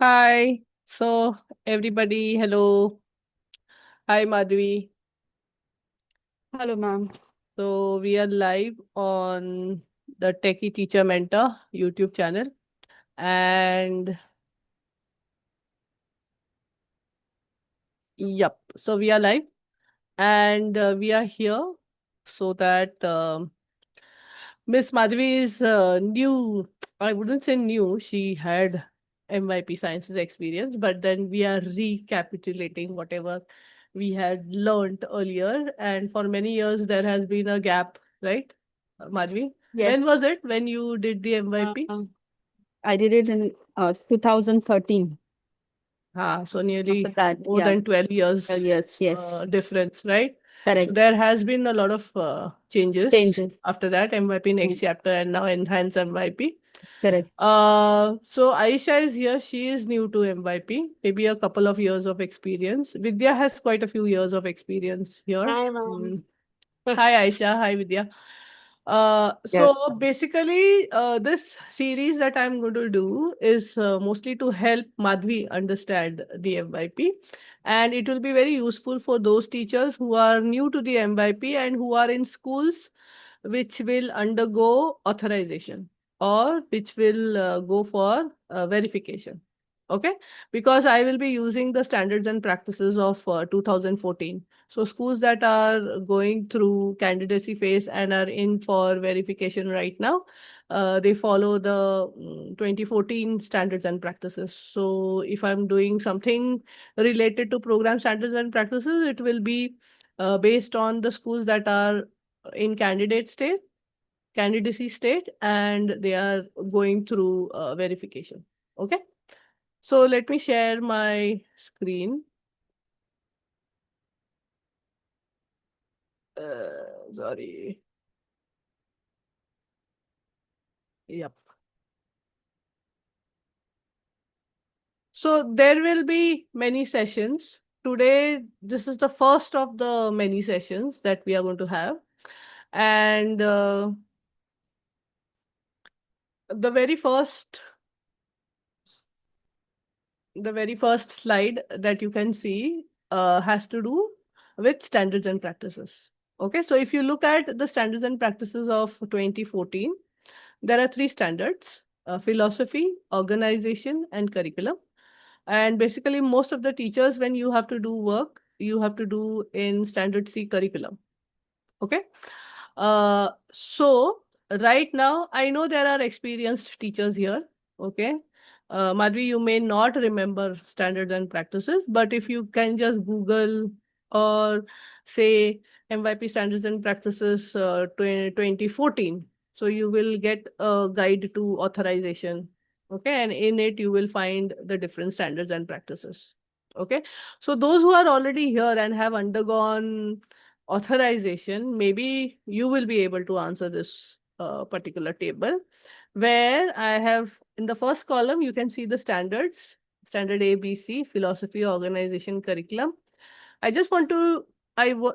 Hi. So, everybody, hello. Hi, Madhvi. Hello, ma'am. So, we are live on the Techie Teacher Mentor YouTube channel. And yep, so we are live and we are here so that Miss Madhvi is new. I wouldn't say new. She had MYP Sciences experience, but then we are recapitulating whatever we had learned earlier. And for many years, there has been a gap, right, Madhvi? When Yes, was it when you did the MYP? uh, I did it in 2013. So After nearly that, more yeah, than 12 years yes, yes, difference, right? So correct. there has been a lot of changes Changes, after that, MYP next mm, chapter and now enhanced MYP. correct. So Aisha is here. She is new to MYP, maybe a couple of years of experience. Vidya has quite a few years of experience here. Hi, ma'am. Mm. Hi, Aisha. Hi, Vidya. Yes. So basically, this series that I'm going to do is mostly to help Madhvi understand the MYP, and it will be very useful for those teachers who are new to the MYP and who are in schools which will undergo authorization or which will go for verification. Okay, because I will be using the standards and practices of 2014. So schools that are going through candidacy phase and are in for verification right now, they follow the 2014 standards and practices. So if I'm doing something related to program standards and practices, it will be based on the schools that are in candidacy state, and they are going through verification. Okay. So let me share my screen. Sorry. Yep. So there will be many sessions. Today, this is the first of the many sessions that we are going to have. And the very first slide that you can see has to do with standards and practices. Okay, so if you look at the standards and practices of 2014, there are three standards: philosophy, organization, and curriculum. And basically, most of the teachers, when you have to do work, you have to do in standard C curriculum. Okay. So right now, I know there are experienced teachers here. Okay. Madhvi, you may not remember standards and practices, but if you can just Google or say MYP standards and practices 2014, so you will get a guide to authorization. Okay. And in it, you will find the different standards and practices. Okay. So those who are already here and have undergone authorization, maybe you will be able to answer this particular table, where I have in the first column, you can see the standards, standard A, B, C, philosophy, organization, curriculum. I just want to,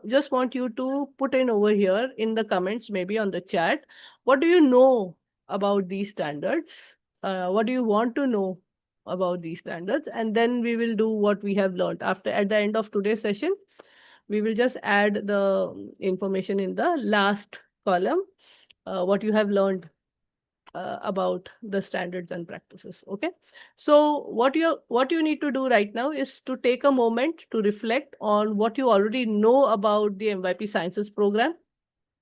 just want you to put in over here in the comments, maybe on the chat, what do you know about these standards? What do you want to know about these standards? And then we will do what we have learned after at the end of today's session. We will just add the information in the last column, what you have learned about the standards and practices. Okay. So what you need to do right now is to take a moment to reflect on what you already know about the MYP Sciences program.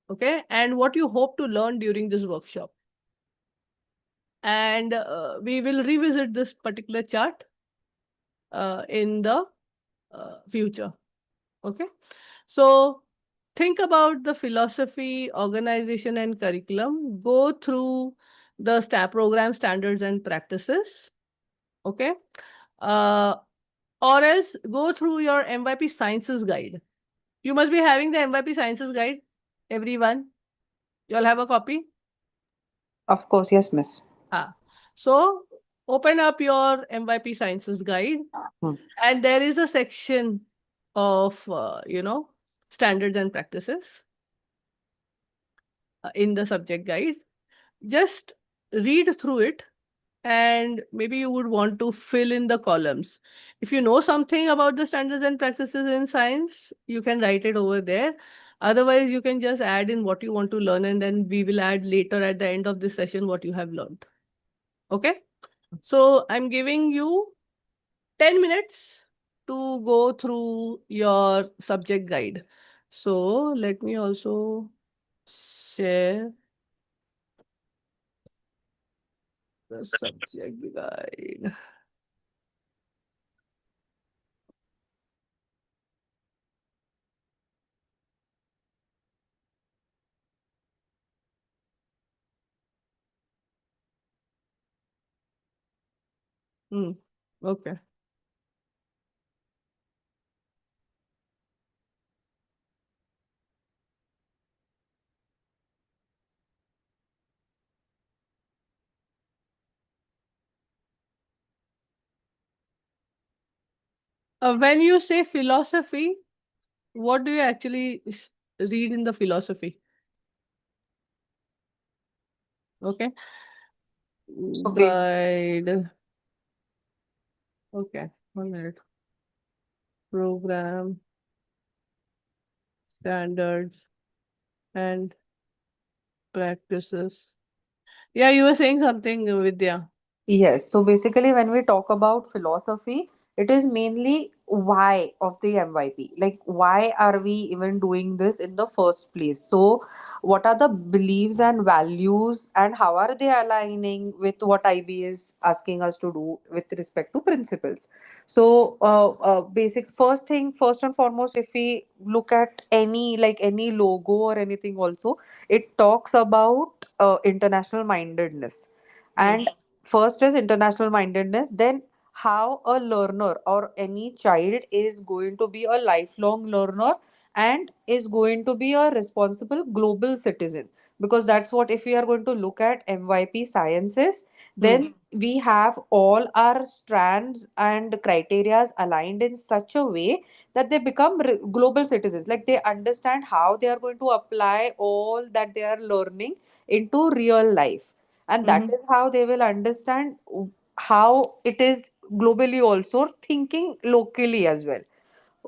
Okay. And what you hope to learn during this workshop. And we will revisit this particular chart in the future. Okay. So think about the philosophy, organization, and curriculum. Go through the program standards and practices. Okay. Uh, or else go through your MYP Sciences guide. You must be having the MYP Sciences guide, everyone. You all have a copy? Of course, yes, miss. So open up your MYP Sciences guide, Hmm. and there is a section of, standards and practices in the subject guide. Just read through it and maybe you would want to fill in the columns. If you know something about the standards and practices in science, you can write it over there. Otherwise, you can just add in what you want to learn, and then we will add later at the end of this session what you have learned. Okay? So I'm giving you 10 minutes to go through your subject guide. So let me also share the subject guide. Okay. When you say philosophy, what do you actually read in the philosophy? Okay. So basically, Guide. Okay. 1 minute. Program, standards, and practices. Yeah, you were saying something, Vidya. yes. So basically, when we talk about philosophy, it is mainly why of the MYP. Like, why are we even doing this in the first place? So, what are the beliefs and values, and how are they aligning with what IB is asking us to do with respect to principles? So, basic first thing, first and foremost, if we look at any logo or anything, also, it talks about international mindedness. Mm, And first is international mindedness, then how a learner or any child is going to be a lifelong learner and is going to be a responsible global citizen, because that's what, if we are going to look at MYP sciences, mm, then we have all our strands and criterias aligned in such a way that they become global citizens, like they understand how they are going to apply all that they are learning into real life, and that mm-hmm. is how they will understand how it is globally also thinking locally as well.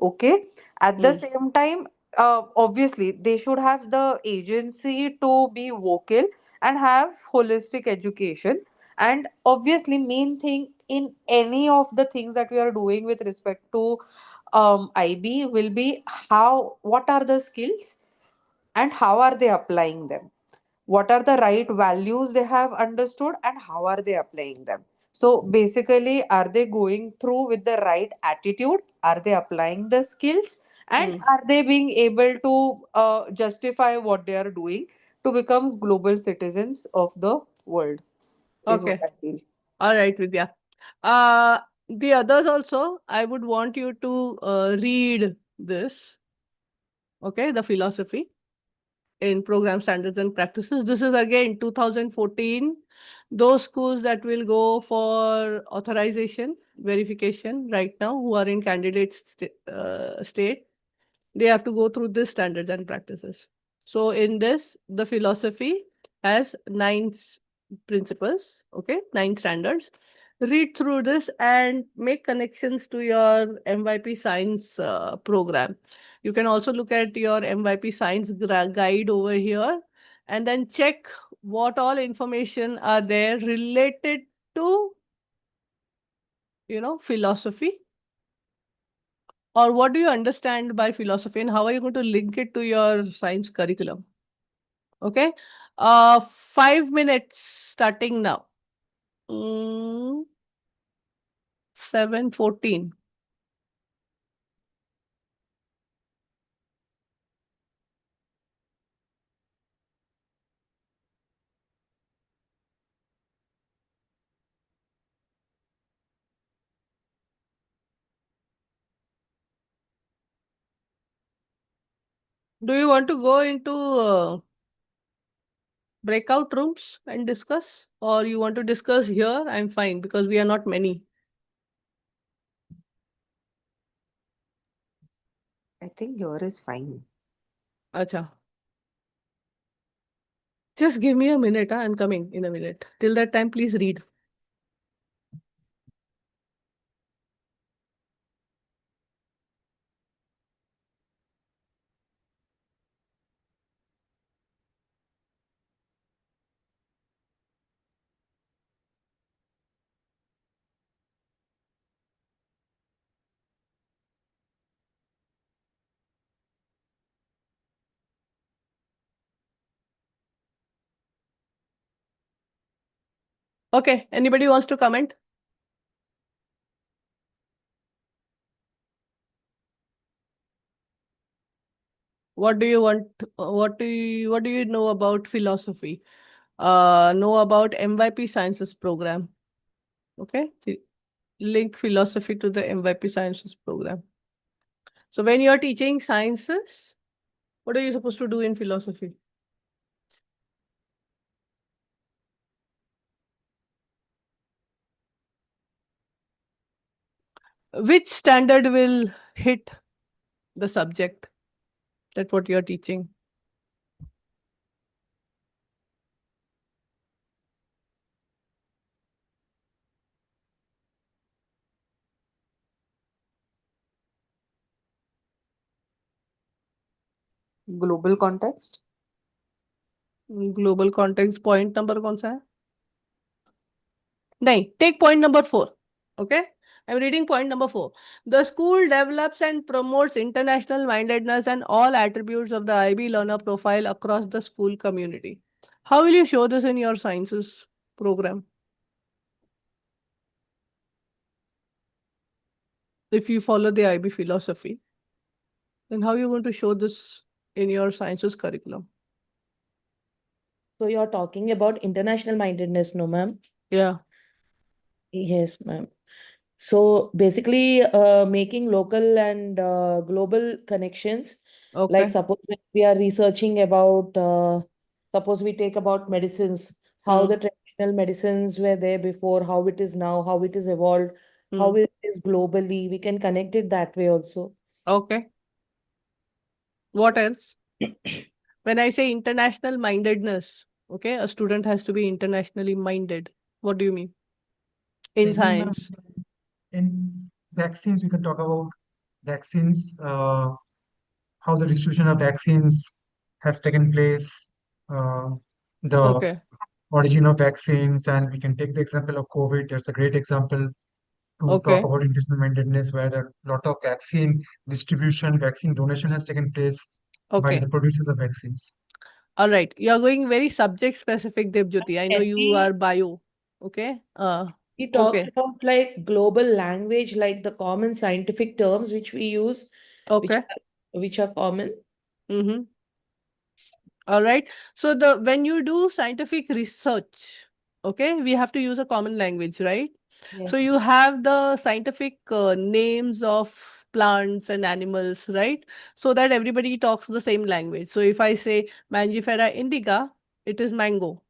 Okay, at the Mm, same time, obviously they should have the agency to be vocal and have holistic education. And obviously main thing in any of the things that we are doing with respect to IB will be how, what are the skills and how are they applying them, what are the right values they have understood and how are they applying them. So basically, are they going through with the right attitude, are they applying the skills, and mm. are they being able to justify what they are doing to become global citizens of the world, is what Okay. I feel. All right, Vidya. Uh, the others also, I would want you to read this. Okay, the philosophy in program standards and practices. This is again 2014. Those schools that will go for authorization, verification right now, who are in candidate state, they have to go through this standards and practices. So in this, the philosophy has principles, okay, 9 standards. Read through this and make connections to your MYP science program. You can also look at your MYP science guide over here and then check what all information are there related to, philosophy, or what do you understand by philosophy and how are you going to link it to your science curriculum. Okay. 5 minutes starting now. 7:14. Do you want to go into breakout rooms and discuss, or you want to discuss here? I'm fine because we are not many. I think here is fine. Acha. Just give me a minute. I'm coming in a minute. Till that time, please read. Okay, anybody wants to comment? What do you want? What do you know about philosophy? Know about MYP Sciences program. Okay, link philosophy to the MYP Sciences program. So when you are teaching sciences, what are you supposed to do in philosophy? Which standard will hit the subject? That what you are teaching. Global context. Global context point number कौन सा है? नहीं, take point number 4. Okay, I'm reading point number 4. The school develops and promotes international mindedness and all attributes of the IB learner profile across the school community. How will you show this in your sciences program? If you follow the IB philosophy, then how are you going to show this in your sciences curriculum? So you're talking about international mindedness, no, ma'am? Yeah. Yes, ma'am. So basically, making local and global connections. Like Okay. suppose when we are researching about, suppose we take about medicines, how the traditional medicines were there before, how it is now, how it is evolved, how it is globally. We can connect it that way also. Okay. What else? When I say international mindedness, okay, a student has to be internationally minded. What do you mean? In Maybe, ma'am, science. in vaccines, we can talk about vaccines, how the distribution of vaccines has taken place, uh, the Okay. origin of vaccines, and we can take the example of COVID. There's a great example to talk Okay. about international mindedness, where a lot of vaccine distribution, vaccine donation has taken place by Okay. the producers of vaccines. All right. You are going very subject specific, Devjyoti. I know Can you are bio. Okay. we talk Okay. about like global language, like the common scientific terms which we use, Okay. which are common? Mm-hmm. All right. So when you do scientific research, okay, we have to use a common language, right? Yes. So you have the scientific names of plants and animals, right? So that everybody talks the same language. So if I say Mangifera indica, it is mango.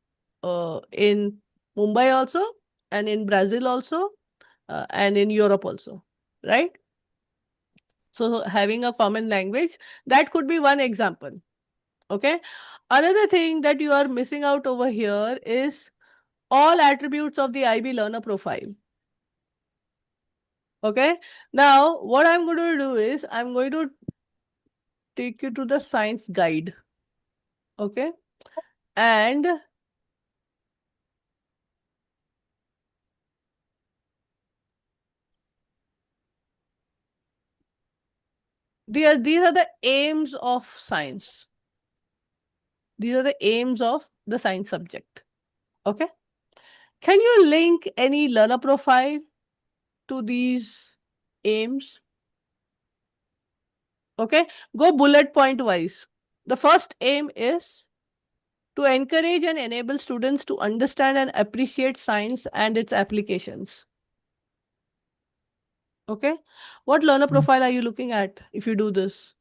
In Mumbai also, and in Brazil also, and in Europe also, right? So having a common language, that could be one example. Okay. Another thing that you are missing out over here is all attributes of the IB learner profile. Okay. Now, what I'm going to do is I'm going to take you to the science guide. Okay. And these are the aims of science. These are the aims of the science subject. Okay. Can you link any learner profile to these aims? Okay. Go bullet point wise. The first aim is to encourage and enable students to understand and appreciate science and its applications. Okay. What learner profile are you looking at if you do this?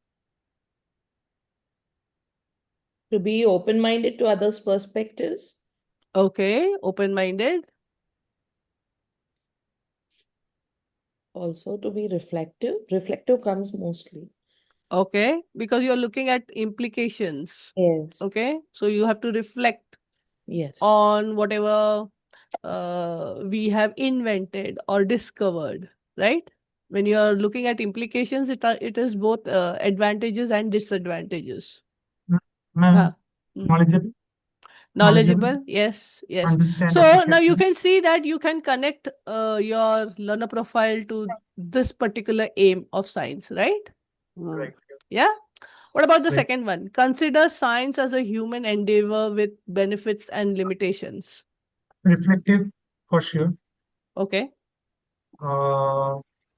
To be open-minded to others' perspectives. Okay. Open-minded. Also to be reflective. Reflective comes mostly. Okay. Because you're looking at implications. Yes. Okay. So you have to reflect Yes. on whatever we have invented or discovered, right? When you are looking at implications, it is both advantages and disadvantages. Ma'am, Mm. knowledgeable, Knowledgeable, yes, yes. understand, So now appreciate you can science. see that you can connect your learner profile to this particular aim of science, right? Right. Yeah. What about the Right. second one? Consider science as a human endeavor with benefits and limitations. Reflective, for sure. Okay.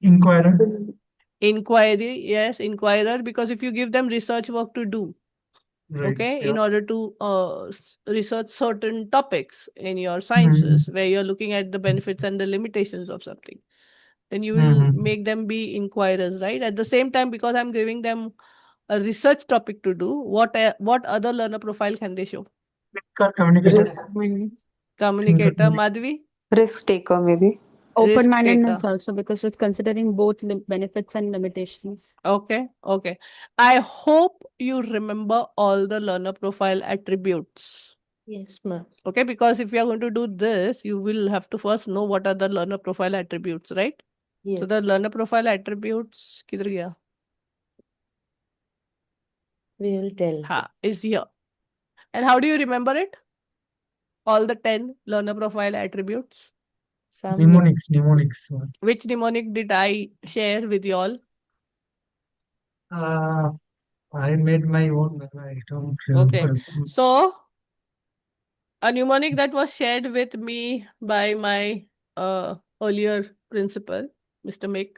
Inquirer, Inquiry, yes, inquirer, because if you give them research work to do, right? okay, Yeah. in order to research certain topics in your Hmm. sciences where you're looking at the benefits and the limitations of something, then you will Hmm. make them be inquirers, right? At the same time, because I'm giving them a research topic to do, what other learner profile can they show? Thinker, communicator, Risk, Communicator, thinker, Madhvi, risk taker, maybe. risk Open-mindedness taker. also, because it's considering both benefits and limitations. Okay, okay. I hope you remember all the learner profile attributes. Yes, ma'am. Okay, because if you are going to do this, you will have to first know what are the learner profile attributes, right? So the Yes, learner profile attributes, किधर गया? we will tell. Ha, is here. And how do you remember it? All the 10 learner profile attributes. Some mnemonics. Which mnemonic did I share with you all? I made my own, but I don't Okay. remember. So a mnemonic that was shared with me by my earlier principal, Mr. Mick,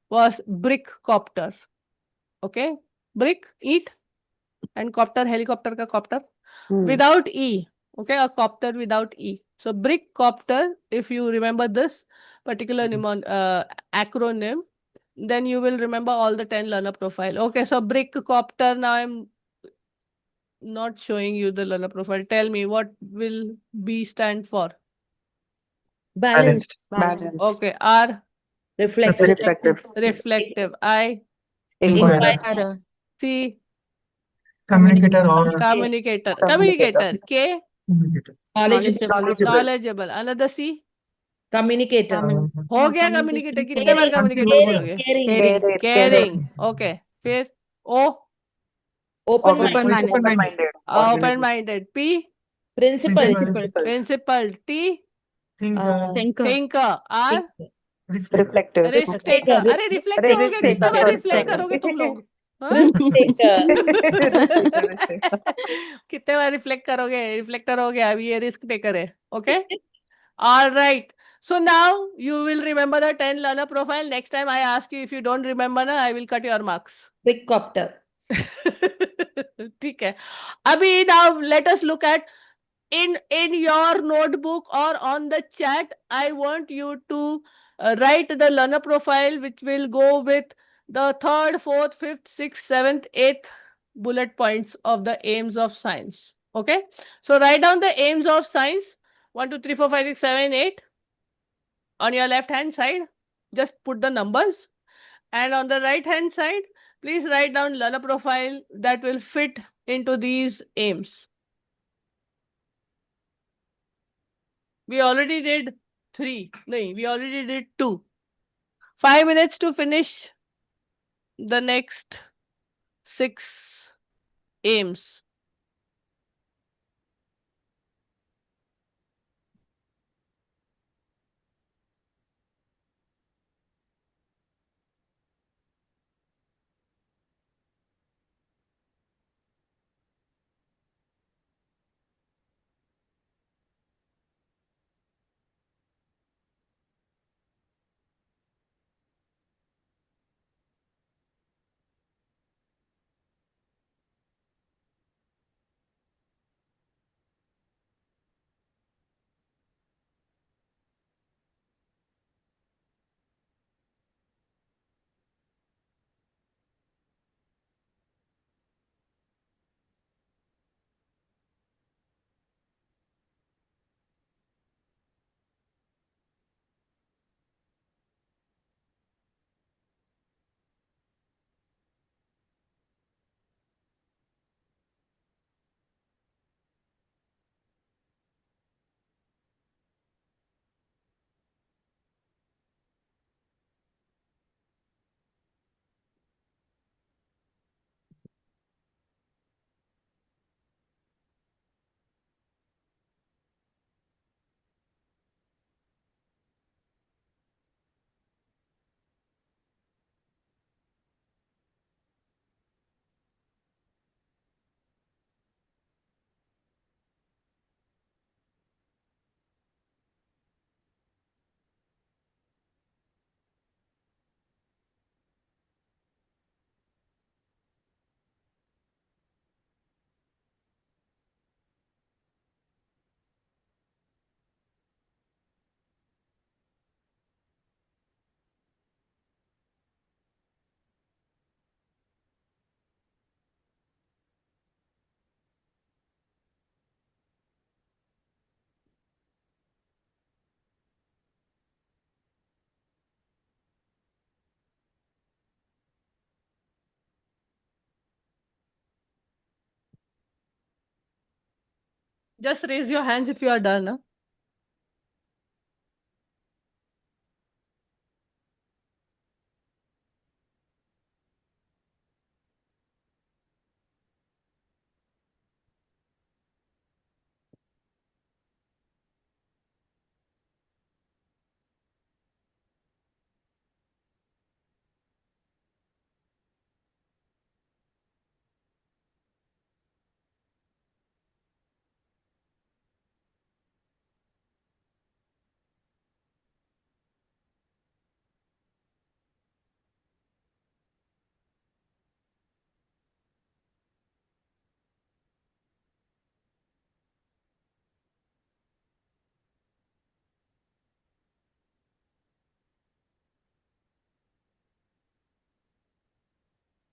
was brick copter. Okay. Brick, eat, and copter, helicopter ka copter. Without E. Okay, a copter without E. So brick copter, if you remember this particular acronym, then you will remember all the 10 learner profile. Okay, so brick copter, now I'm not showing you the learner profile. Tell me, what will B stand for? balanced, Balance. Okay, R, reflective, Reflective. reflective. I, Inquirer. Inquirer. C, Communicator or communicator. Communicator. Communicator. K, communicator. knowledgeable, Knowledgeable. knowledgeable. Another C. communicator, हो गया Communication. Communicator, कितने बार caring, communicator Considerable. बोलोगे? caring, Caring. Caring. Okay, फिर O, open-minded, Open-minded. Open-minded. Open minded. P, principle, Principal. Principle. Principle. T, Thinker. Thinker. Thinker. R, thinker, Risk taker. Reflective. Risk taker, taker. अरे reflective हो Risk गया, taker. कितने बार Risk reflect taker. करोगे तुम लोग? हाँ? risk taker, Risk taker. Risk taker. कितने बार reflect करोगे? रिफ्लेक्टर हो गया, अभी ये रिस्क टेकर है. Okay, all right. So now you will remember the 10 learner profile. Next time I ask you, if you don't remember, na, I will cut your marks. big copter. ठीक है. अभी now let us look at in your notebook or on the chat. I want you to write the learner profile, which will go with the third, fourth, fifth, sixth, seventh, eighth bullet points of the aims of science. Okay. So write down the aims of science. 1, 2, 3, 4, 5, 6, 7, 8 on your left hand side. Just put the numbers. And on the right hand side, please write down learner profile that will fit into these aims. We already did 3. No, we already did 2. 5 minutes to finish the next 6 aims. Just raise your hands if you are done. Huh?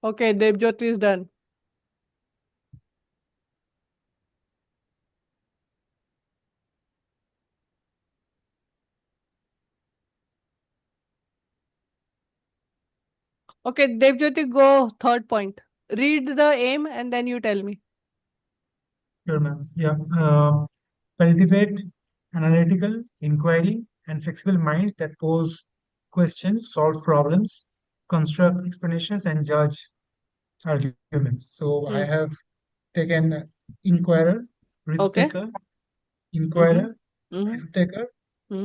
Okay, Devjyoti is done. Okay, Devjyoti, go third point. Read the aim and then you tell me. Sure, ma'am. Yeah. Cultivate analytical, inquiry, and flexible minds that pose questions, solve problems, construct explanations, and judge arguments. So I Hmm. have taken inquirer, risk Okay. taker, Mm-hmm. inquirer, Mm-hmm. risk taker, Hmm.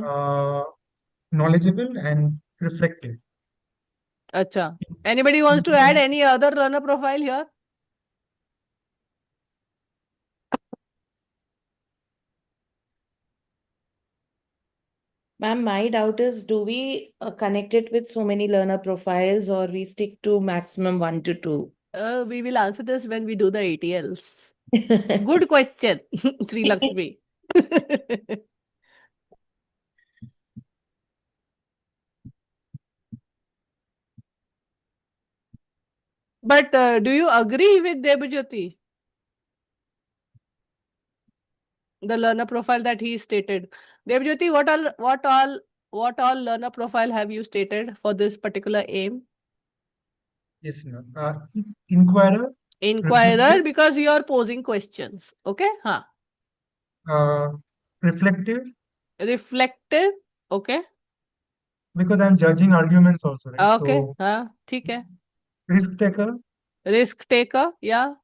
knowledgeable, and reflective. Acha. Anybody wants to add any other learner profile here? Ma'am, my doubt is, do we connect it with so many learner profiles, or we stick to maximum 1 to 2? We will answer this when we do the ATLs. Good question, Sri Lakshmi. But do you agree with Debajyoti? The learner profile that he stated. Debajyoti, what all learner profile have you stated for this particular aim? Yes, ma'am. Inquirer, Inquirer, reflective, because you are posing questions. Okay? Huh. uh, reflective, Reflective. Okay. because I'm judging arguments also, right? Okay. So हाँ ठीक है. risk taker Risk taker. Yeah.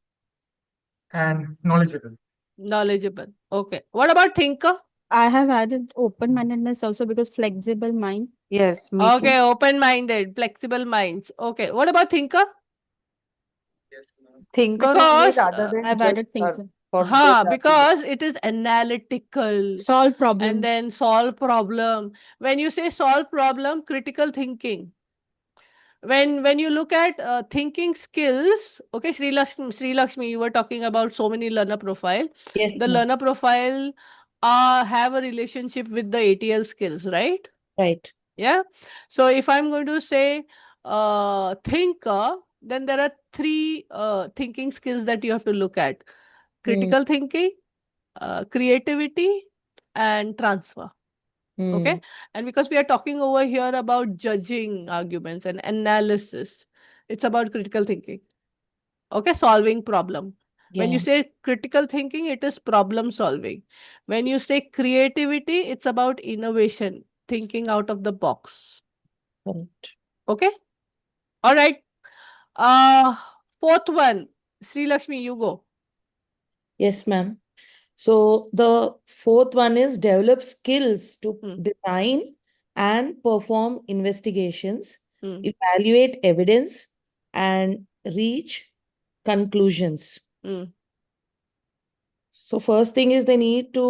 and knowledgeable. Knowledgeable. Okay. What about thinker? I have added open-mindedness also because flexible mind. Yes, me too. Okay. Open-minded, flexible minds. Okay. What about thinker? Yes, ma'am. Thinker only Because rather than I've judge added thinker. for both because arguments. it is analytical Solve and problems. then solve problem. When you say solve problem, critical thinking. When you look at thinking skills, okay, Sri Lakshmi, you were talking about so many learner profile. Yes, The ma'am. learner profile have a relationship with the ATL skills, right? Right. Yeah. So if I'm going to say thinker, then there are three thinking skills that you have to look at: Hmm. critical thinking, creativity, and transfer. Okay. Hmm. And because we are talking over here about judging arguments and analysis, it's about critical thinking. Okay. Solving problem. When you Yeah. say critical thinking, it is problem solving. When you say creativity, it's about innovation, thinking out of the box. Correct. Okay. All right. Uh, fourth one, Sri Lakshmi, you go. Yes, ma'am. So the fourth one is develop skills to Hmm. design and perform investigations, Hmm. evaluate evidence, and reach conclusions. Hmm. So first thing is they need to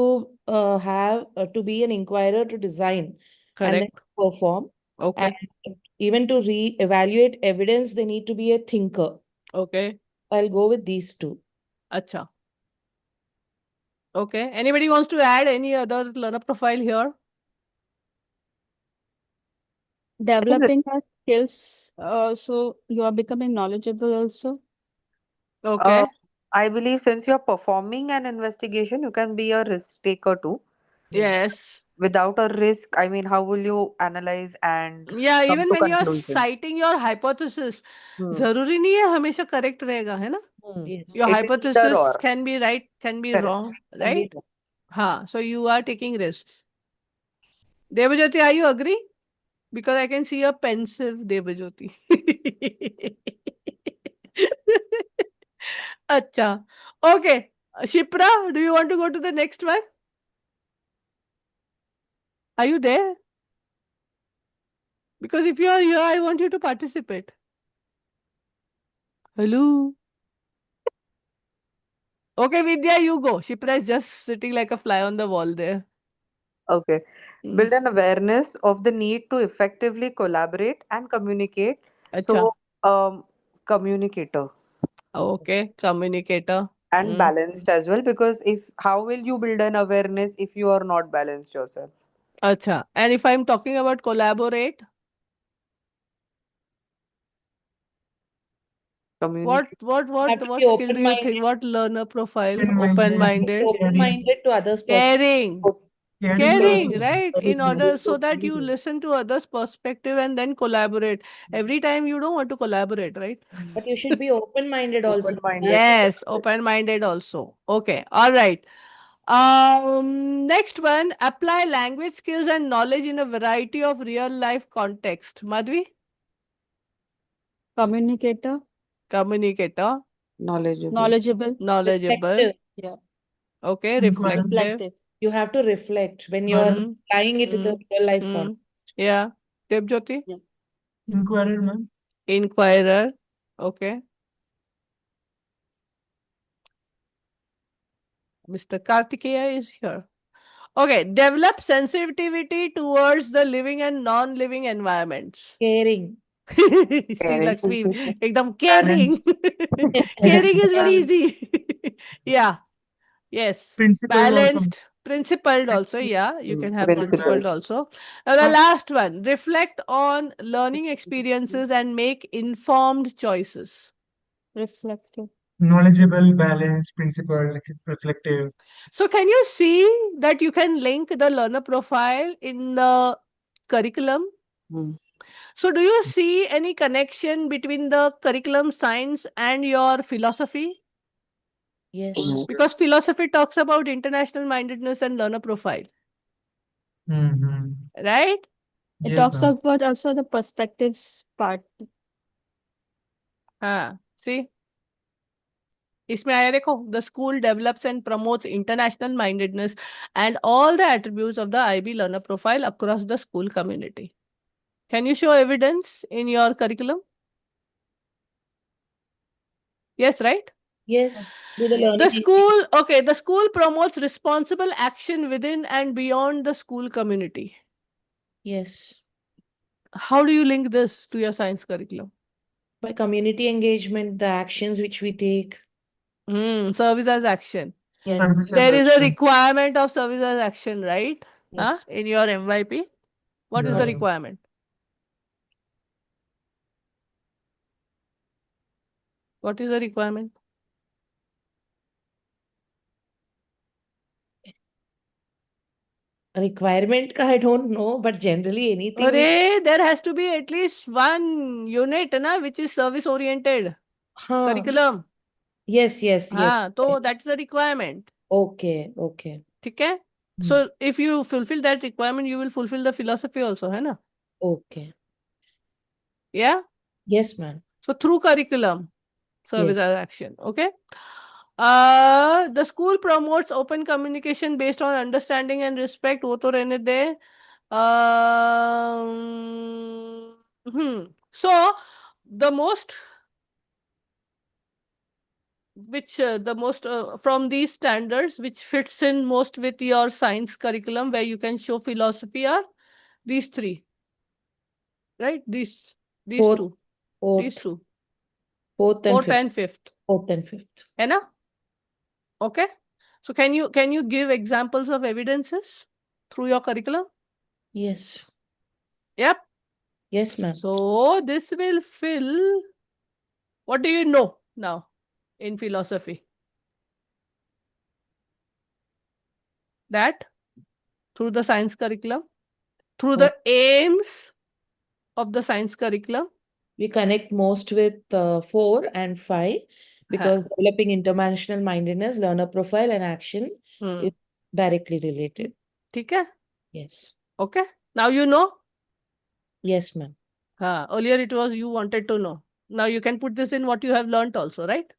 have to be an inquirer to design and then Correct. perform. And Okay. even to re-evaluate evidence, they need to be a thinker. Okay. I'll go with these two. Acha. Okay. Anybody wants to add any other learner profile here? Developing our skills. So you are becoming knowledgeable also. Okay. I believe since you're performing an investigation, you can be a risk taker too. Yeah. Yes. Without a risk, I mean, how will you analyze and Yeah, come even to when you are conclusion? citing your hypothesis, Hmm. जरूरी नहीं है हमेशा correct रहेगा, है ना? Hmm. Yes. Your It is either hypothesis or. can be right, can be Correct. wrong, Can be right? done. So you are taking risks. Devajyoti, are you agree? Because I can see a pensive Devajyoti. Acha. Okay. Shipra, do you want to go to the next one? Are you there? Because if you are here, I want you to participate. Hello. Okay, Vidya, you go. Shipra is just sitting like a fly on the wall there. Okay. Hmm. Build an awareness of the need to effectively collaborate and communicate. Acha. So, communicator Okay. Communicator. and Hmm. balanced as well, because if how will you build an awareness if you are not balanced yourself? Acha. And if I'm talking about collaborate, what Communicate. what You have what to what be skill do you think? open-minded, What learner profile? Open-minded, Open-minded, caring, open-minded to others' perspective. caring, caring caring, also. right? In Yeah. order so that you listen to others' perspective and then collaborate. Every time you don't want to collaborate, right? But you should be open-minded also. Open-minded. Yes, open-minded also. Okay, all right. Next one, apply language skills and knowledge in a variety of real life context. Madhvi, Communicator, communicator, Knowledgeable. knowledgeable, knowledgeable, Reflective. yeah, okay, Inquiry. reflective. reflective. You have to reflect when you're Inquirer, Hmm. applying it to the Hmm. real life Hmm. context. Yeah. Debjyoti, Yeah. inquirer, ma'am. inquirer. Okay. Mr. Kartikeya is here. Okay. Develop sensitivity towards the living and non-living environments. Caring. Sri Caring. Lakshmi, ekdam caring. Balanced. Caring is very Balanced. easy. Yeah. Yes. Principled also. Balanced, principled also. Principled. Yeah. You can have Principles. principled also. Now, the Uh, last one, reflect on learning experiences and make informed choices. Reflective. Knowledgeable, balanced, principled, reflective. So, can you see that you can link the learner profile in the curriculum? Hmm. So, do you see any connection between the curriculum science and your philosophy? yes. Because philosophy talks about international mindedness and learner profile, Mm-hmm. right? It Yes, talks ma'am. about also the perspectives part. See, इसमें आया देखो, the school develops and promotes international mindedness and all the attributes of the IB learner profile across the school community. Can you show evidence in your curriculum? Yes, right? Yes. Do the The learning. school, okay, the school promotes responsible action within and beyond the school community. Yes. How do you link this to your science curriculum? By community engagement, the actions which we take. Service as action. Yes. Service There is a action. requirement of service as action, right? Yes. In your MYP. What is Yeah. the requirement? What is the requirement? Requirement ka I don't know, but generally anything which There has to be at least one unit which is service oriented curriculum. yes, yes, yes. So that's the requirement. Okay, okay, ठीक है? So if you fulfill that requirement, you will fulfill the philosophy also, है ना? okay. Yeah? Yes, ma'am. So through curriculum, service Yes. as action. Okay? The school promotes open communication based on understanding and respect. वो तो रहने दे. So the most from these standards which fits in most with your science curriculum where you can show philosophy are these three, right? These Fourth, two, these fourth, two, fourth and fourth fifth. and fifth, Fourth and fifth. है ना? Okay. So can you give examples of evidences through your curriculum? Yes. Yep. Yes, ma'am. So this will fill. What do you know now in philosophy? That through the science curriculum, through the aims of the science curriculum. We connect most with 4 and 5 because developing international mindedness, learner profile, and action Hmm. is Directly related. ठीक है? Yes. Okay. Now you know. Yes, ma'am. Earlier it was you wanted to know. Now you can put this in what you have learnt also, right?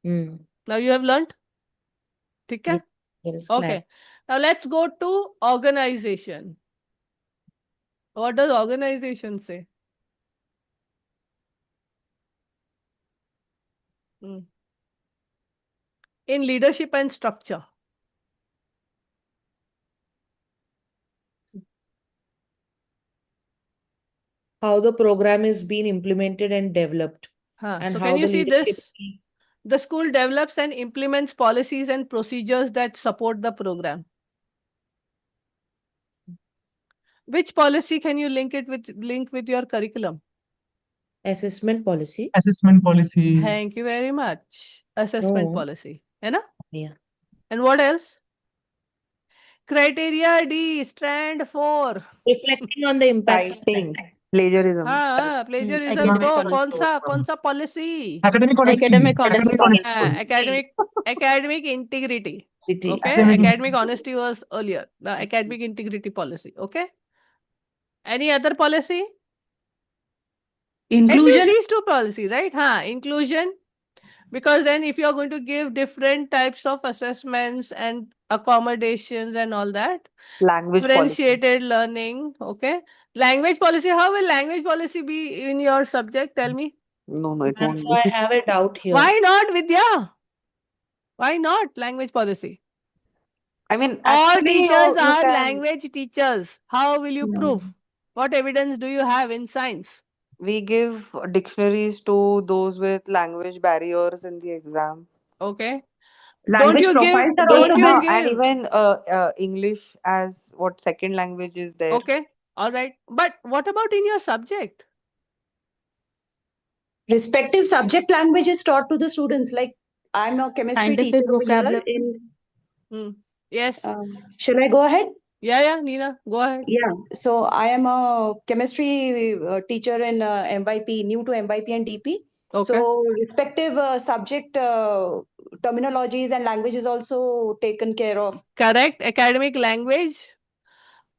Now you have learnt. ठीक है? Yes, there is Okay. Now let's go to organization. What does organization say? In leadership and structure. How the program is being implemented and developed, and So how can you the see leadership. this? The school develops and implements policies and procedures that support the program. Which policy can you link with your curriculum? Assessment policy. Assessment policy. Thank you very much. Assessment Oh, policy. है ना? yeah. And what else? Criteria D, strand 4. Reflecting on the impacts of Citing plagiarism. Plagiarism academic तो honesty. कौन सा policy? Academic honesty. Academic honesty. Academic honesty. Academic integrity. Okay, Academic academic honesty was earlier. The academic integrity policy. Okay. Any other policy? At least Inclusion. these two policies, right? Inclusion. Because then if you're going to give different types of assessments and accommodations and all that, Language policy. differentiated learning, okay. Language policy, how will language policy be in your subject? Tell me. No, it Ma'am, won't so I be. have a doubt here. Why not, Vidya? Why not language policy? I mean, All actually, teachers you are can. language teachers. How will you prove? What evidence do you have in science? We give dictionaries to those with language barriers in the exam. Okay. Language profiles are also Don't you built. And give? even English as what second language is there. Okay. All right. But what about in your subject? Respective subject language is taught to the students. Like I'm a chemistry teacher Scientific over here. vocabulary. Yes. Shall I go ahead? Yeah, Nina, go ahead. Yeah. So I am a chemistry teacher in MYP, new to MYP and DP. Okay. So respective subject terminologies and language is also taken care of. Correct. Academic language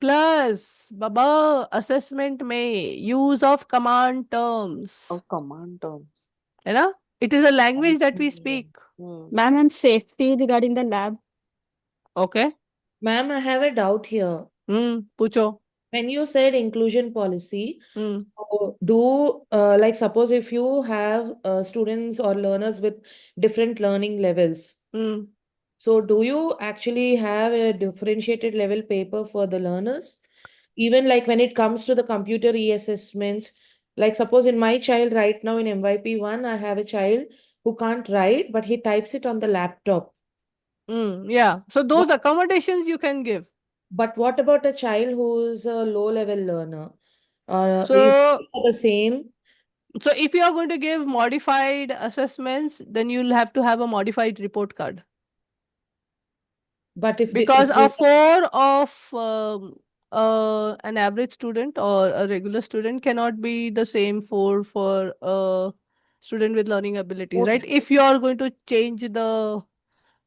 plus Baba assessment may use of command terms. Of command terms. You know? It is a language that we speak. Ma'am, and safety regarding the lab. Okay. Ma'am, I have a doubt here. Pucho. When you said inclusion policy, Hmm. so like suppose if you have students or learners with different learning levels, so do you actually have a differentiated level paper for the learners? Even like when it comes to the computer e-assessments, like suppose in my child right now in MYP 1, I have a child who can't write, but he types it on the laptop. Yeah. So those accommodations you can give. But what about a child who is a low-level learner? Is So, it the same? so if you are going to give modified assessments, then you'll have to have a modified report card. But if Because if a 4 of an average student or a regular student cannot be the same 4 for a student with learning abilities, right? If you are going to change the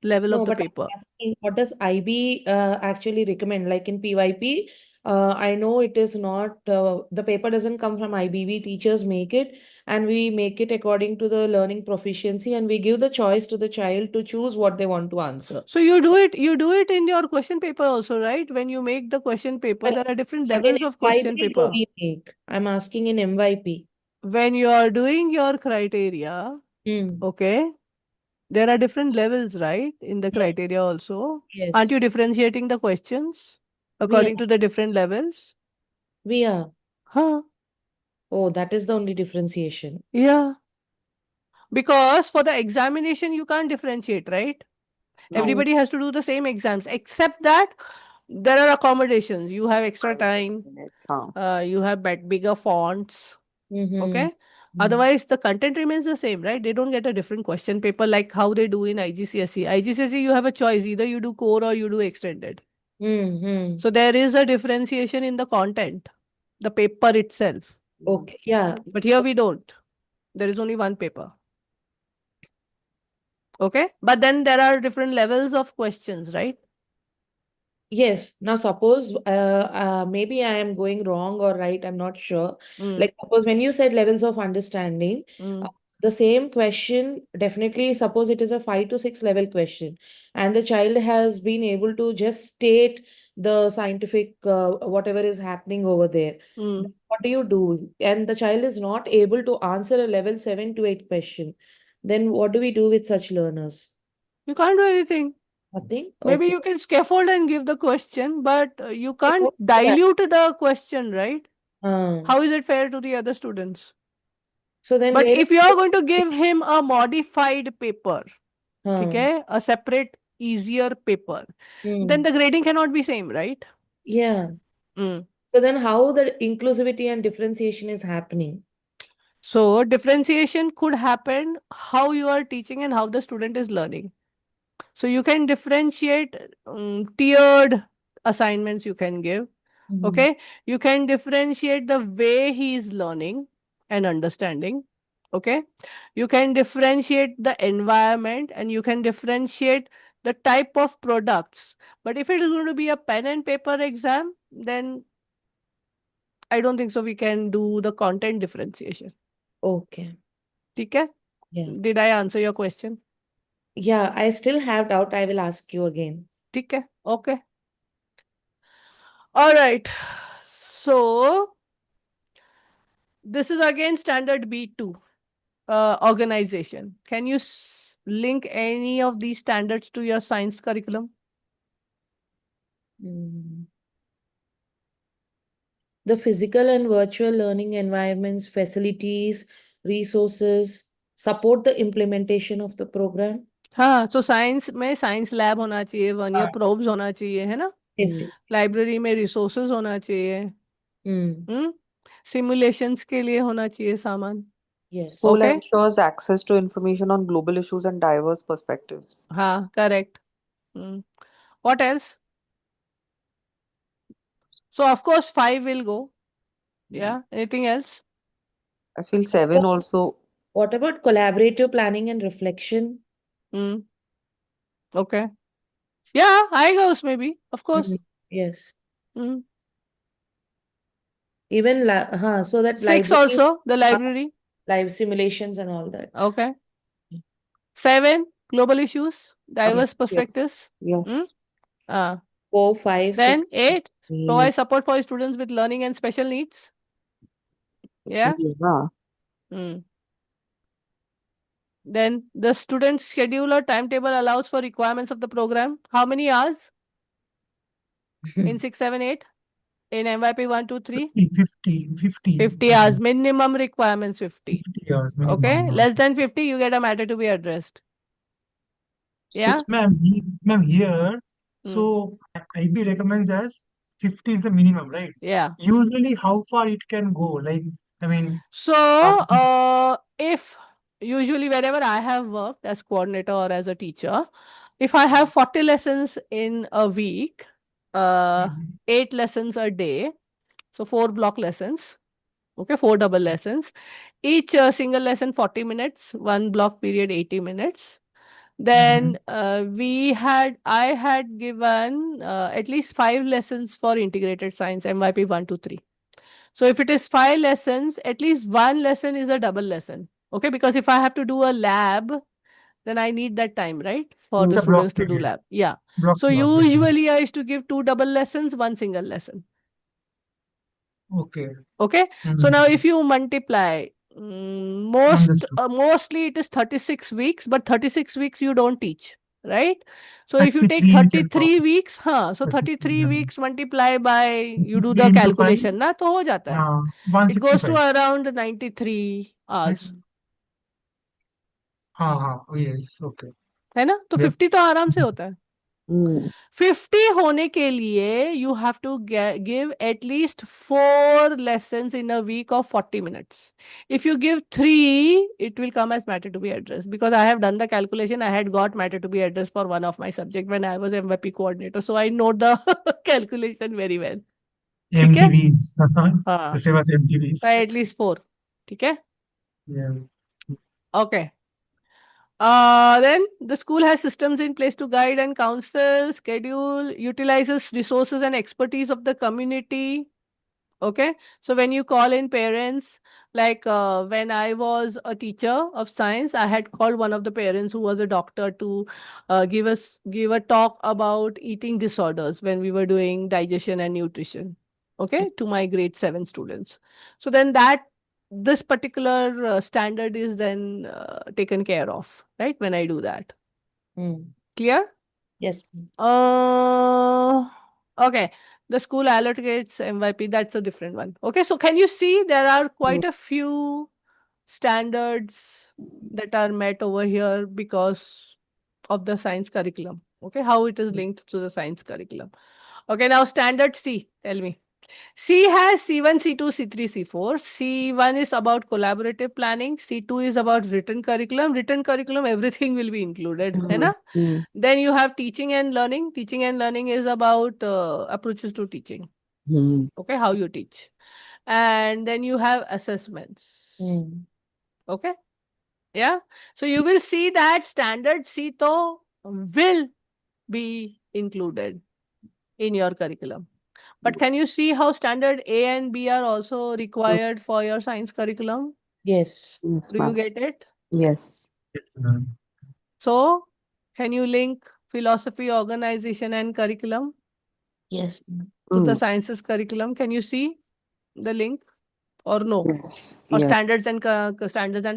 level no, of the but I'm paper. asking, what does IB actually recommend? Like in PYP, I know it is not, the paper doesn't come from IB. We teachers make it and we make it according to the learning proficiency and we give the choice to the child to choose what they want to answer. So you do it in your question paper also, right? When you make the question paper, there are different But in levels of question MYP, do paper. we make? I'm asking in MYP. When you are doing your criteria, okay, there are different levels, right? In the Yes. criteria also. Yes. Aren't you differentiating the questions according to the different levels? We are. Huh? Oh, that is the only differentiation. Yeah. Because for the examination, you can't differentiate, right? No. Everybody has to do the same exams, except that there are accommodations. You have extra time. You have bigger fonts. Okay. Otherwise, the content remains the same, right? They don't get a different question paper like how they do in IGCSE. IGCSE, you have a choice. Either you do core or you do extended. So there is a differentiation in the content, the paper itself. Okay, yeah. But here we don't. There is only one paper. Okay. But then there are different levels of questions, right? Yes. Now, suppose maybe I am going wrong or right, I'm not sure. Mm, Like, suppose when you said levels of understanding, mm, the same question, definitely, suppose it is a 5 to 6 level question, and the child has been able to just state the scientific whatever is happening over there. mm. Then what do you do? And the child is not able to answer a level 7 to 8 question. Then what do we do with such learners? You can't do anything. Nothing? Maybe Okay. you can scaffold and give the question, but you Okay, can't what for that? dilute the question, right? Uh, How is it fair to the other students? so then But where if you are going to give him a modified paper, uh, okay, a separate, easier paper, then hmm. the grading cannot be same, right? Yeah. Mm. So then how the inclusivity and differentiation is happening? So differentiation could happen how you are teaching and how the student is learning. So you can differentiate tiered assignments you can give. Mhm. Okay. You can differentiate the way he is learning and understanding. Okay. You can differentiate the environment and you can differentiate the type of products. But if it is going to be a pen and paper exam, then I don't think so. We can do the content differentiation. Okay. Okay. Yeah. Did I answer your question? Yeah, I still have doubt. I will ask you again. Okay. Okay. All right. So this is again standard B2 organization. Can you link any of these standards to your science curriculum? Mm. The physical and virtual learning environments, facilities, resources support the implementation of the program. हाँ, so science में science lab होना चाहिए, one year probes होना चाहिए, है ना? Definitely. Library में resources होना चाहिए, Mm. सिमुलेशंस के लिए होना चाहिए सामान. Yes. School Okay. ensures access to information on global issues and diverse perspectives. हाँ, correct. What else? So of course 5 will go. Yeah. Anything else? I feel 7 also. What about collaborative planning and reflection? Hmm. Okay. Yeah, I goes maybe. Of course. Yes. Hmm. Even so that 6 library, also, the library. live simulations and all that. Okay. 7, global issues, diverse Yes. perspectives. Yes. Ah. 4, 5, 6. Then 8, provide support for students with learning and special needs. Yeah. Yeah. Hmm. Then the student scheduler timetable allows for requirements of the program. How many hours in 6, 7, 8? In MYP 1, 2, 3? 50 I hours. think Minimum requirements 50. 50 hours Okay. minimum. Less than 50, you get a matter to be addressed. Yeah. Ma'am, ma'am, here, Hmm. so IB recommends as 50 is the minimum, right? Yeah. Usually, how far it can go? Like, I mean, So, if usually wherever I have worked as coordinator or as a teacher, if I have 40 lessons in a week, Mhm. 8 lessons a day, so 4 block lessons, okay, 4 double lessons, each single lesson 40 minutes, one block period 80 minutes. Then I had given at least 5 lessons for integrated science, MYP 1 to 3. So if it is 5 lessons, at least one lesson is a double lesson. Okay, because if I have to do a lab, then I need that time, right? For the The block students to do period, lab. Yeah. block So slot, basically. usually I used to give 2 double lessons, 1 single lesson. Okay. Okay. So now if you multiply, Understood. mostly it is 36 weeks, but 36 weeks you don't teach, right? So if you take 33 we can talk. 33 weeks, so 33, 33 yeah. weeks multiply by, you do 3 the into 5, calculation, na, to ho jata hai. It goes to 165. around 93 hours. हाँ, yes, okay. है ना? तो Yep. 50 तो आराम से होता है. Mm. 50 होने के लिए you have to give at least 4 lessons in a week of 40 minutes. If you give 3, it will come as matter to be addressed, because I have done the calculation. I had got matter to be addressed for one of my subject when I was MYP coordinator. So I know the calculation very well. ठीक है? MTVs. हाँ. The famous MTVs. By at least 4. ठीक है? Yeah. Okay. Then the school has systems in place to guide and counsel, schedule, utilizes resources and expertise of the community. Okay, so when you call in parents, like when I was a teacher of science, I had called one of the parents who was a doctor to give a talk about eating disorders when we were doing digestion and nutrition. Okay, to my grade 7 students. So then this particular standard is then taken care of, right? When I do that. Mm. Clear? Yes. Okay. The school allocates MYP. That's a different one. Okay. So can you see there are quite a few standards that are met over here because of the science curriculum. Okay. How it is linked to the science curriculum. Okay. Now standard C. Tell me. C has C1, C2, C3, C4. C1 is about collaborative planning. C2 is about written curriculum. Written curriculum, everything will be included. Hai na? Then you have teaching and learning. Teaching and learning is about approaches to teaching. Okay, how you teach. And then you have assessments. Okay. Yeah. So you will see that standard C to will be included in your curriculum. But can you see how standard A and B are also required for your science curriculum? Yes. Yes, Do you ma'am. get it? Yes. Yes, ma'am. So, can you link philosophy, organization, and curriculum Yes. to the Mm. sciences curriculum? Can you see the link or no? Yes. Or Yes. standards and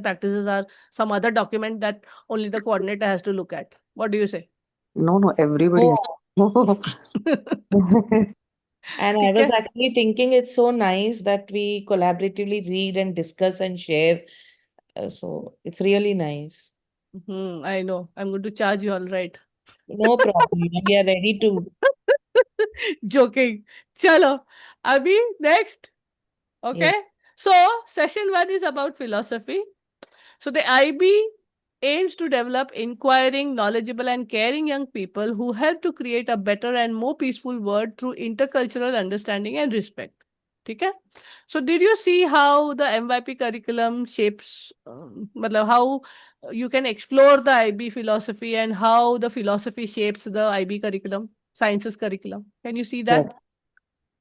practices are some other document that only the coordinator has to look at? What do you say? No, everybody has. Oh, and I ठीक was है? actually thinking it's so nice that we collaboratively read and discuss and share. So it's really nice. I know. I'm going to charge you all right. No problem. We are ready to. Joking. Chalo. Abhi, next. Okay. Yes. So, session 1 is about philosophy. So, the IB aims to develop inquiring, knowledgeable, and caring young people who help to create a better and more peaceful world through intercultural understanding and respect. Okay? So, did you see how the MYP curriculum shapes, matlab how you can explore the IB philosophy and how the philosophy shapes the IB curriculum, sciences curriculum? Can you see that? Yes.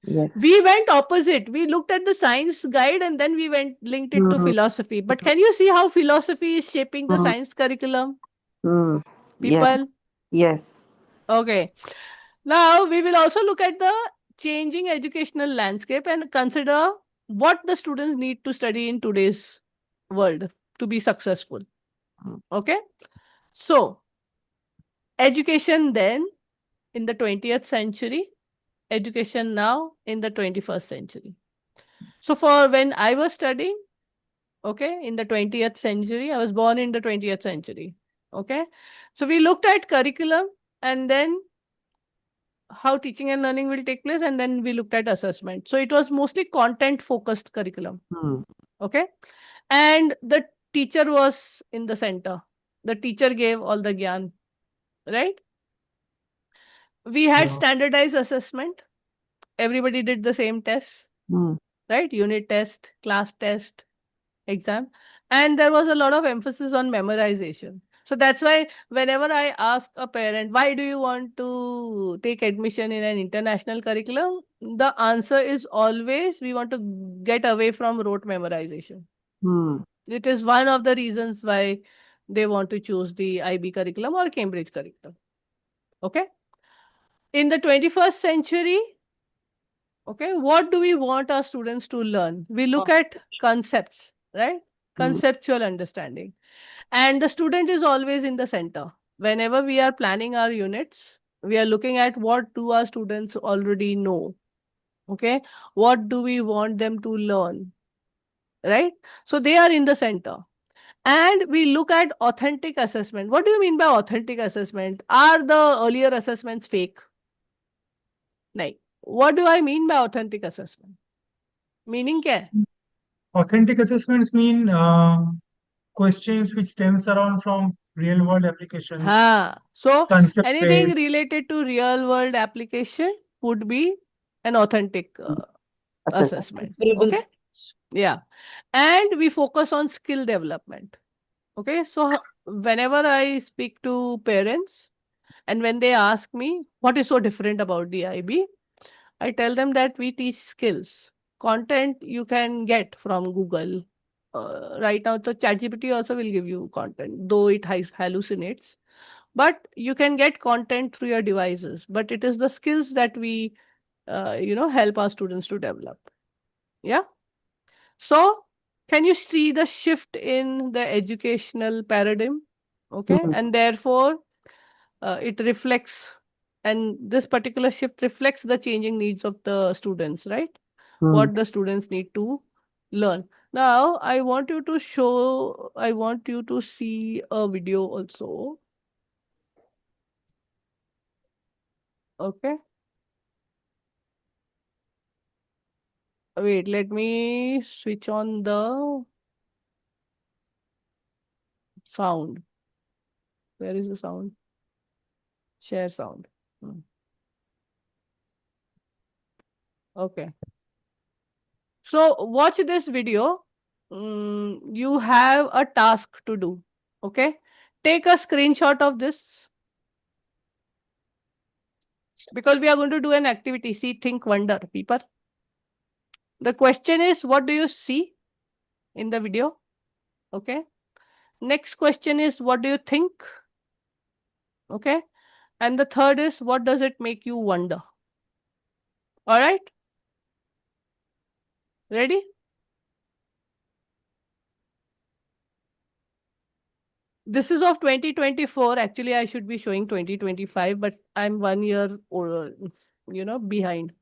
Yes. We went opposite. We looked at the science guide and then we went linked it to Mm. philosophy. But can you see how philosophy is shaping the Mm. science curriculum? Mm. Yes. People? Yes. Okay. Now we will also look at the changing educational landscape and consider what the students need to study in today's world to be successful. Okay. So, education then in the 20th century, education now in the 21st century. So, for when I was studying, okay, in the 20th century, I was born in the 20th century. Okay. So, we looked at curriculum and then how teaching and learning will take place, and then we looked at assessment. So, it was mostly content focused curriculum. Mm. Okay. And the teacher was in the center. The teacher gave all the gyan, right? We had Yeah. standardized assessment. Everybody did the same test, Mm. right? Unit test, class test, exam. And there was a lot of emphasis on memorization. So that's why whenever I ask a parent, why do you want to take admission in an international curriculum? The answer is always we want to get away from rote memorization. Mm. It is one of the reasons why they want to choose the IB curriculum or Cambridge curriculum. Okay. In the 21st century, okay, what do we want our students to learn? We look at concepts, right? Conceptual understanding. And the student is always in the center. Whenever we are planning our units, we are looking at what do our students already know. Okay. What do we want them to learn? Right? So they are in the center. And we look at authentic assessment. What do you mean by authentic assessment? Are the earlier assessments fake? No. What do I mean by authentic assessment? Meaning क्या है? Authentic assessments mean questions which stems around from real world applications, हाँ. So concept anything based. related to real world application would be an authentic Assessment. assessment. Transferable Okay. Yeah. And we focus on skill development. Okay, so whenever I speak to parents and when they ask me what is so different about DIB, I tell them that we teach skills. Content you can get from Google. Right now, the ChatGPT also will give you content, though it hallucinates. But you can get content through your devices. But it is the skills that we, help our students to develop. Yeah. So, can you see the shift in the educational paradigm? Okay. Mm, And therefore, it reflects, and this particular shift reflects the changing needs of the students, right? mm, What the students need to learn. Now, I want you to see a video also. Okay. Wait, let me switch on the sound. Where is the sound? Share sound. Okay. So watch this video. You have a task to do. Okay. Take a screenshot of this because we are going to do an activity. See, think, wonder, people. The question is, what do you see in the video? Okay. Next question is, what do you think? Okay. And the third is, what does it make you wonder? All right. Ready? This is of 2024. Actually, I should be showing 2025, but I'm 1 year or behind.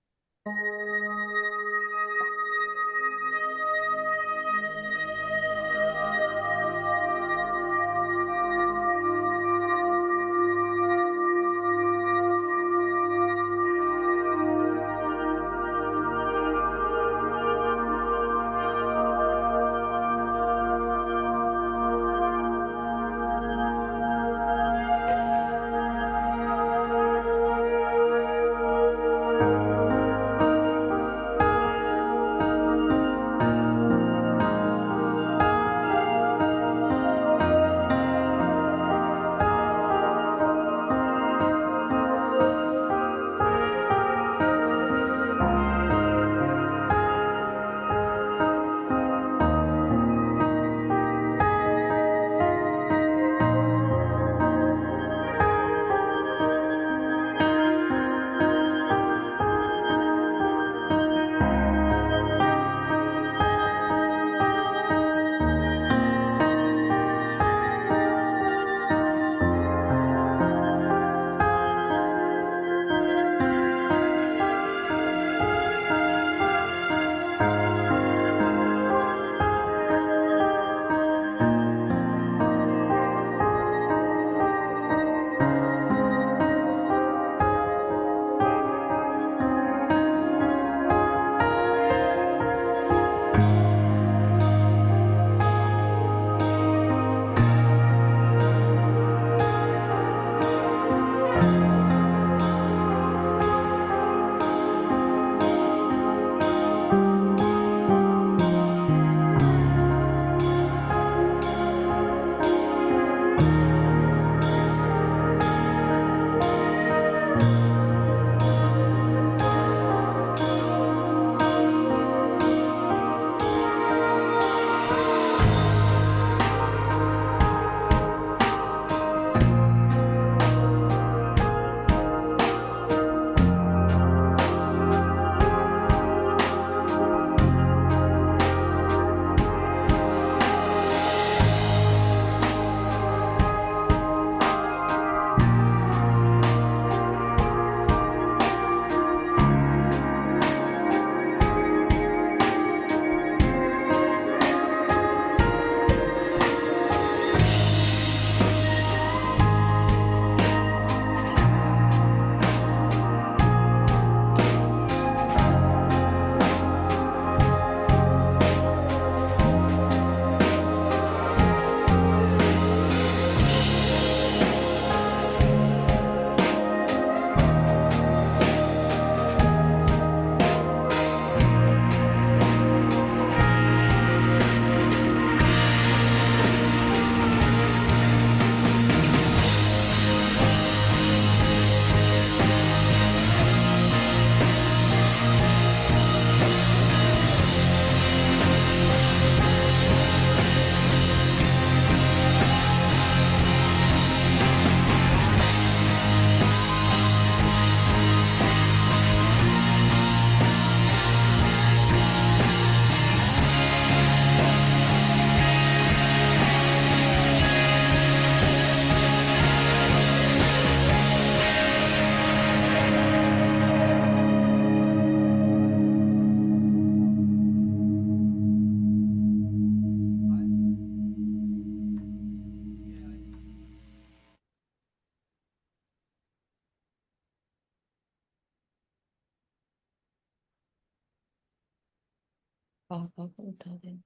पापा को उठा दे।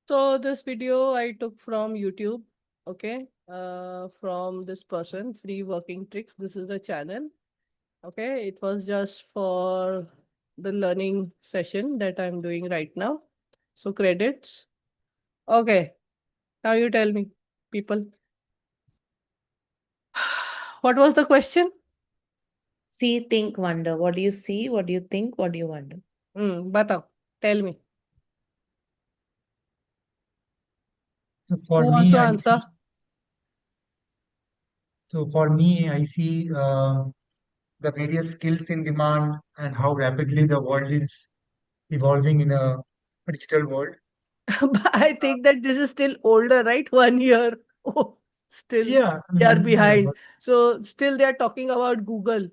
So this video I took from YouTube, okay, from this person, Free Working Tricks. This is the channel, okay. It was just for the learning session that I'm doing right now. So credits. Okay, now you tell me, people. What was the question? See, think, wonder. What do you see? What do you think? What do you wonder? Batao, tell me. So Who for wants me, to I see. answer? So for me, I see the various skills in demand and how rapidly the world is evolving in a digital world. But I think that this is still older, right? 1 year. Oh, still Yeah, I they are mean, yeah, behind. but So still they are talking about Google.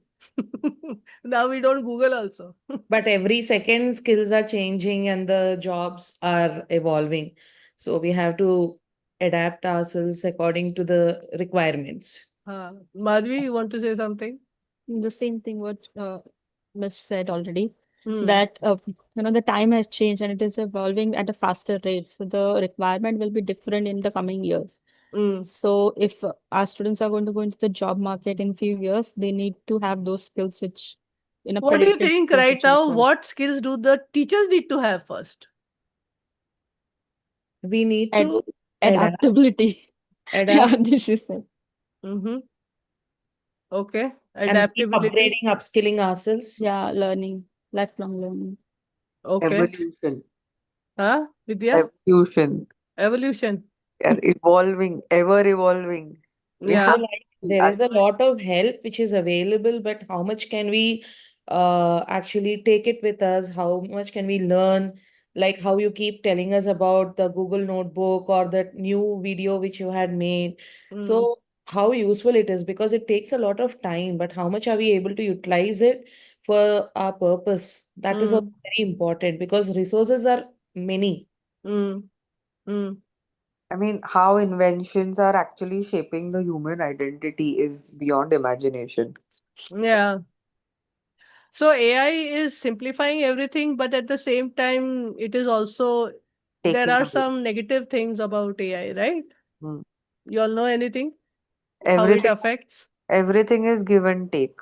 Now we don't Google also. But every second, skills are changing and the jobs are evolving. So we have to adapt ourselves according to the requirements. Madhvi, you want to say something? The same thing what Miss said already, Hmm. that the time has changed and it is evolving at a faster rate. So the requirement will be different in the coming years. Hmm. So if our students are going to go into the job market in few years, they need to have those skills which in a What do you predictive think skills right which is now? required. What skills do the teachers need to have first? We need Ad to adapt, adaptability. Yeah, adapt, this is it. Mm-hmm. Okay. and keep Adaptability. upgrading, upskilling ourselves. Yeah, learning, lifelong learning. Okay. Evolution. Vidya? Evolution. Evolution. Yeah, evolving, ever evolving. We So Yeah. have like to be there is a lot of help which is available, but how much can we actually take it with us? How much can we learn? Like how you keep telling us about the Google Notebook or that new video which you had made. Mm. So how useful it is, because it takes a lot of time, but how much are we able to utilize it for our purpose? That is also Mm. very important because resources are many. Mm. Mm. I mean, how inventions are actually shaping the human identity is beyond imagination. Yeah. So AI is simplifying everything, but at the same time, it is also there Taking are away. some negative things about AI, right? Hmm. You all know anything? How it Everything, affects? everything is give and take.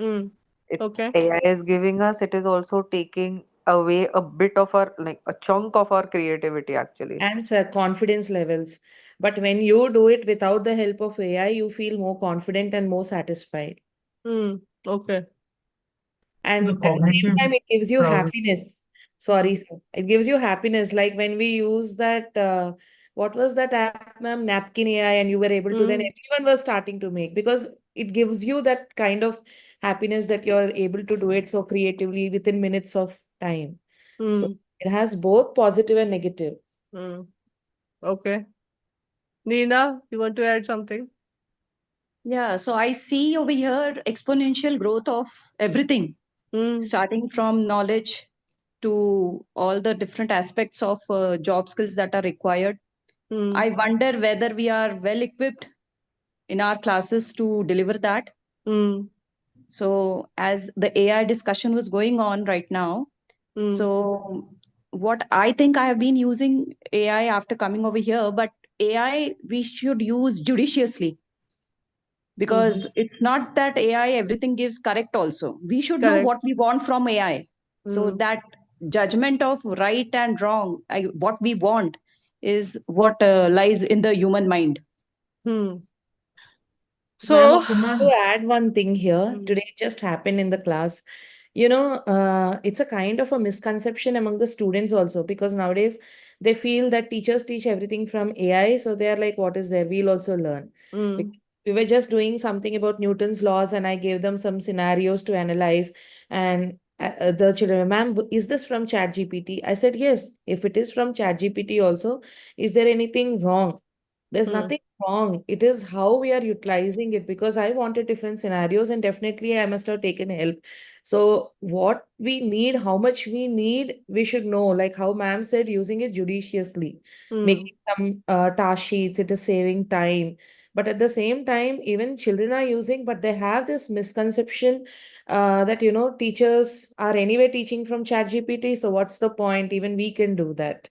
Mm. It's Okay. AI is giving us, it is also taking away a bit of our, like a chunk of our creativity, actually. And confidence levels. But when you do it without the help of AI, you feel more confident and more satisfied. Mm. Okay. And the at the same cognitive time, it gives you prowess. happiness. Sorry, sir. It gives you happiness. Like when we use that, what was that app, ma'am? Napkin AI, and you were able to, then Mm. everyone was starting to make, because it gives you that kind of happiness that you're able to do it so creatively within minutes of time. So Mm. it has both positive and negative. Mm. Okay. Nina, you want to add something? Yeah, so I see over here exponential growth of everything, Mm. starting from knowledge to all the different aspects of job skills that are required. Mm. I wonder whether we are well equipped in our classes to deliver that. Mm. So, as the AI discussion was going on right now, Mm. so what I think, I have been using AI after coming over here, but AI we should use judiciously, Mm-hmm. because it's not that AI everything gives correct also. We should know Correct. what we want from AI. So Mm. that judgment of right and wrong, what we want, is what lies in the human mind. Hmm. Ma'am, I So, So, want to ma'am, add one thing here. mm. Today it just happened in the class. It's a kind of a misconception among the students also, because nowadays they feel that teachers teach everything from AI. So they are like, what is there? We'll also learn. Mm. We were just doing something about Newton's laws, and I gave them some scenarios to analyze. And the children, ma'am, is this from ChatGPT? I said, yes. If it is from ChatGPT also, is there anything wrong? There's Hmm. nothing wrong. It is how we are utilizing it, because I wanted different scenarios and definitely I must have taken help. So what we need, how much we need, we should know. Like how ma'am said, using it judiciously, Hmm. making some task sheets, it is saving time. But at the same time, even children are using, but they have this misconception that, teachers are anyway teaching from ChatGPT. So what's the point? Even we can do that.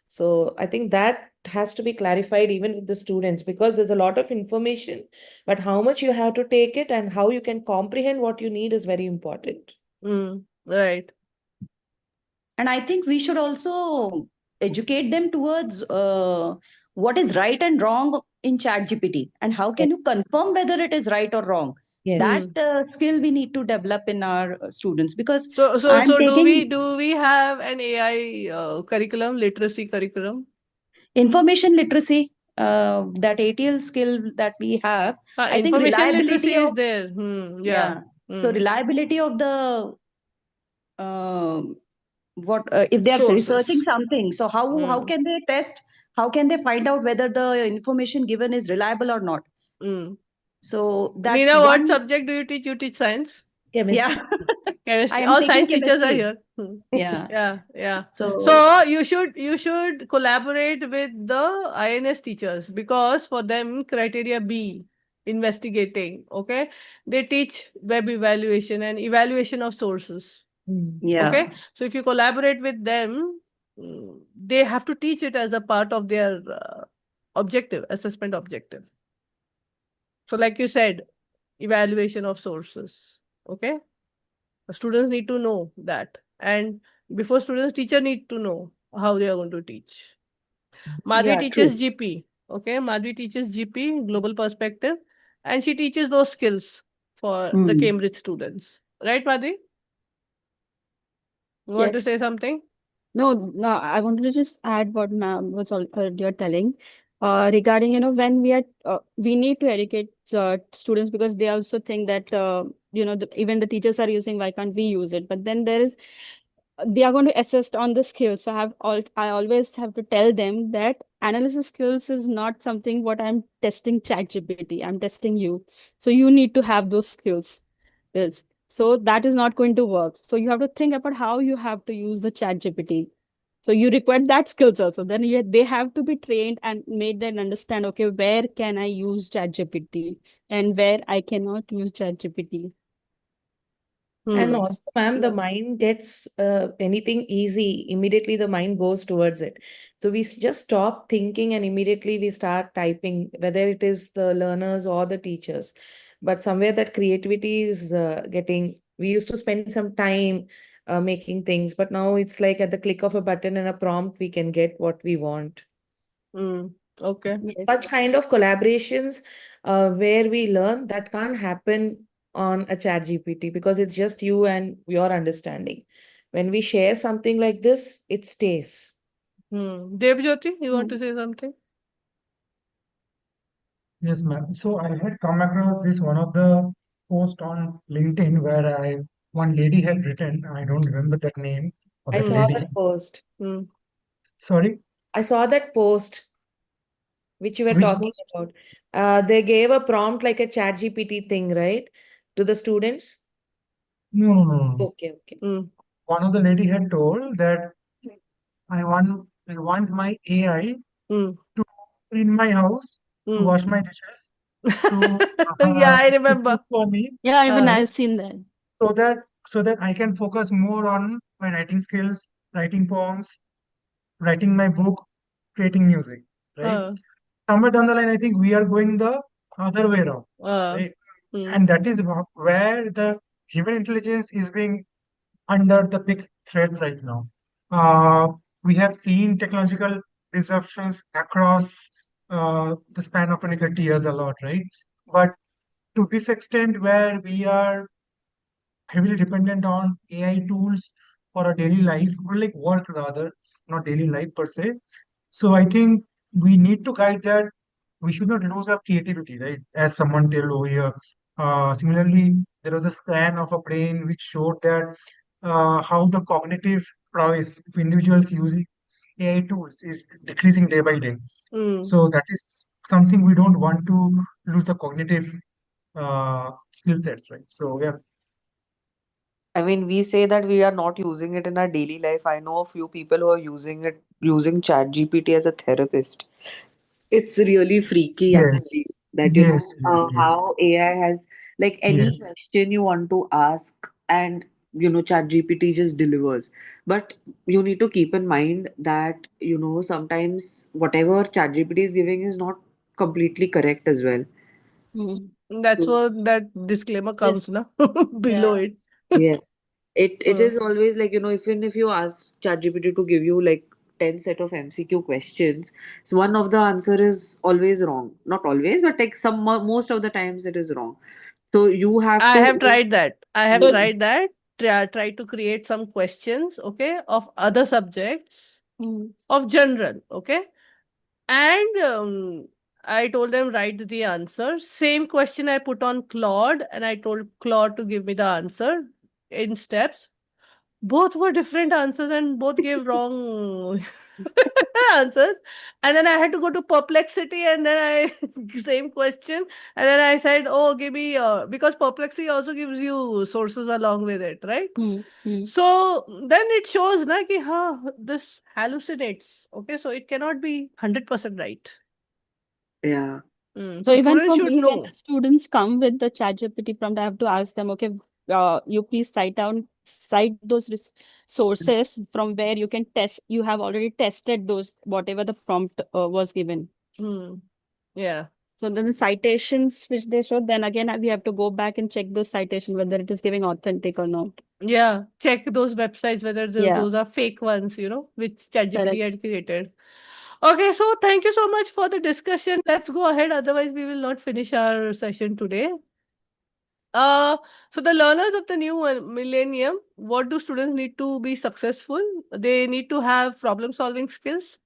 So I think that has to be clarified even with the students, because there's a lot of information, but how much you have to take it and how you can comprehend what you need is very important. Hmm. Right. And I think we should also educate them towards what is right and wrong in ChatGPT, and how Yes. can you confirm whether it is right or wrong. That Yes. Hmm. skill we need to develop in our students, because So I'm do we taking do we have an AI curriculum, literacy curriculum? information literacy, that ATL skill that we have. I think Information literacy reliability is of, there. Hmm. Yeah. yeah, so Hmm. reliability of the um what if they are researching Sources. something, so how Hmm. can they test, how can they find out whether the information given is reliable or not. Hmm. So that's Meena, what one. subject do you teach? You teach science? Yeah. Chemistry. I Chemistry. am All taking science teachers are chemistry. here. Hmm. Yeah. Yeah, yeah. So So you should collaborate with the INS teachers, because for them criteria B, investigating, okay? They teach web evaluation and evaluation of sources. Mm. yeah. Okay? So if you collaborate with them, they have to teach it as a part of their objective, assessment objective. So like you said, evaluation of sources. Okay? Students need to know that. And before students, teacher need to know how they are going to teach. Madhvi Yeah, true. teaches GP. Okay, Madhvi teaches GP, global perspective, and she teaches those skills for the Hmm. Cambridge students. Right, Madhvi? You want to say Yes. something? No, I wanted to just add what ma'am was earlier telling, regarding, when we need to educate students, because they also think that, even the teachers are using, why can't we use it? But then they are going to assess on the skills. So I always have to tell them that analysis skills is not something what I'm testing ChatGPT. I'm testing you. So you need to have those skills. Yes. So that is not going to work. So you have to think about how you have to use the ChatGPT. So you require that skills also. Then they have to be trained and made them understand, okay, where can I use ChatGPT and where I cannot use ChatGPT. And Hmm. So also, ma'am, the yeah. mind gets anything easy, immediately the mind goes towards it. So we just stop thinking and immediately we start typing, whether it is the learners or the teachers. But somewhere that creativity is we used to spend some time making things, but now it's like at the click of a button and a prompt, we can get what we want. Hmm. Okay. Yes. Such kind of collaborations where we learn, that can't happen on a chat GPT, because it's just you and your understanding. When we share something like this, it stays. Hmm. Debjyoti, you want Hmm. to say something? Yes, ma'am. So I had come across this one of the post on LinkedIn where one lady had written, I don't remember that name of I that Hmm. saw lady. that post. Hmm. Sorry, I saw that post which you were which talking post? about. They gave a prompt like a chat GPT thing, right? To the students. No, no, no, no. Okay, okay. Hmm. One of the lady had told that I want my AI Hmm. to clean my house, to Hmm. wash my dishes, to Yeah, I to remember. cook for me, Yeah, even Uh, right? I've seen that. So that I can focus more on my writing skills, writing poems, writing my book, creating music, right? uh, Somewhere down the line, I think we are going the other way around, uh, right? hmm. And that is where the human intelligence is being under the big threat right now. Uh, we have seen technological disruptions across the span of 20, 30 years a lot, right? But to this extent, where we are heavily dependent on AI tools for our daily life, or like work rather, not daily life per se. So I think we need to guide that. We should not lose our creativity, right? As someone told over here. Similarly, there was a scan of a brain which showed that how the cognitive prowess of individuals using AI tools is decreasing day by day. Hmm. So that is something we don't want to lose the cognitive skill sets, right? So yeah. I mean, we say that we are not using it in our daily life. I know a few people who are using ChatGPT as a therapist. It's really freaky, actually, Yes, that yes, yes, yes, how AI has, like, any yes. question you want to ask, and ChatGPT just delivers. But you need to keep in mind that sometimes whatever ChatGPT is giving is not completely correct as well. Mm. That's So, what that disclaimer Yes. comes na below Yeah. it. yes, it Hmm. is always like, even if you ask ChatGPT to give you like 10 set of MCQ questions, so one of the answer is always wrong. Not always, but like most of the times it is wrong. So you have I to. have tried that. I have So, Mm. tried that. Try to create some questions, okay, of other subjects, mm, of general, okay. And I told them write the answer. Same question I put on Claude, and I told Claude to give me the answer in steps. Both were different answers and both gave wrong answers. And then I had to go to Perplexity, and then I same question, and then I said, "Oh, give me," because Perplexity also gives you sources along with it, right? mm, mm. So then it shows na ki this hallucinates. Okay, so it cannot be 100% right. Yeah. So So even students for should me, when know. the students come with the ChatGPT prompt, I have to ask them, okay, you please cite those sources from where you can test. You have already tested those whatever the prompt was given. Hmm. Yeah. So then the citations which they show, then again we have to go back and check those citation whether it is giving authentic or not. Yeah. Check those websites whether Yeah, those are fake ones, which ChatGPT correct. had created. Okay, so thank you so much for the discussion. Let's go ahead, otherwise we will not finish our session today. Uh, so the learners of the new millennium, what do students need to be successful? They need to have problem solving skills.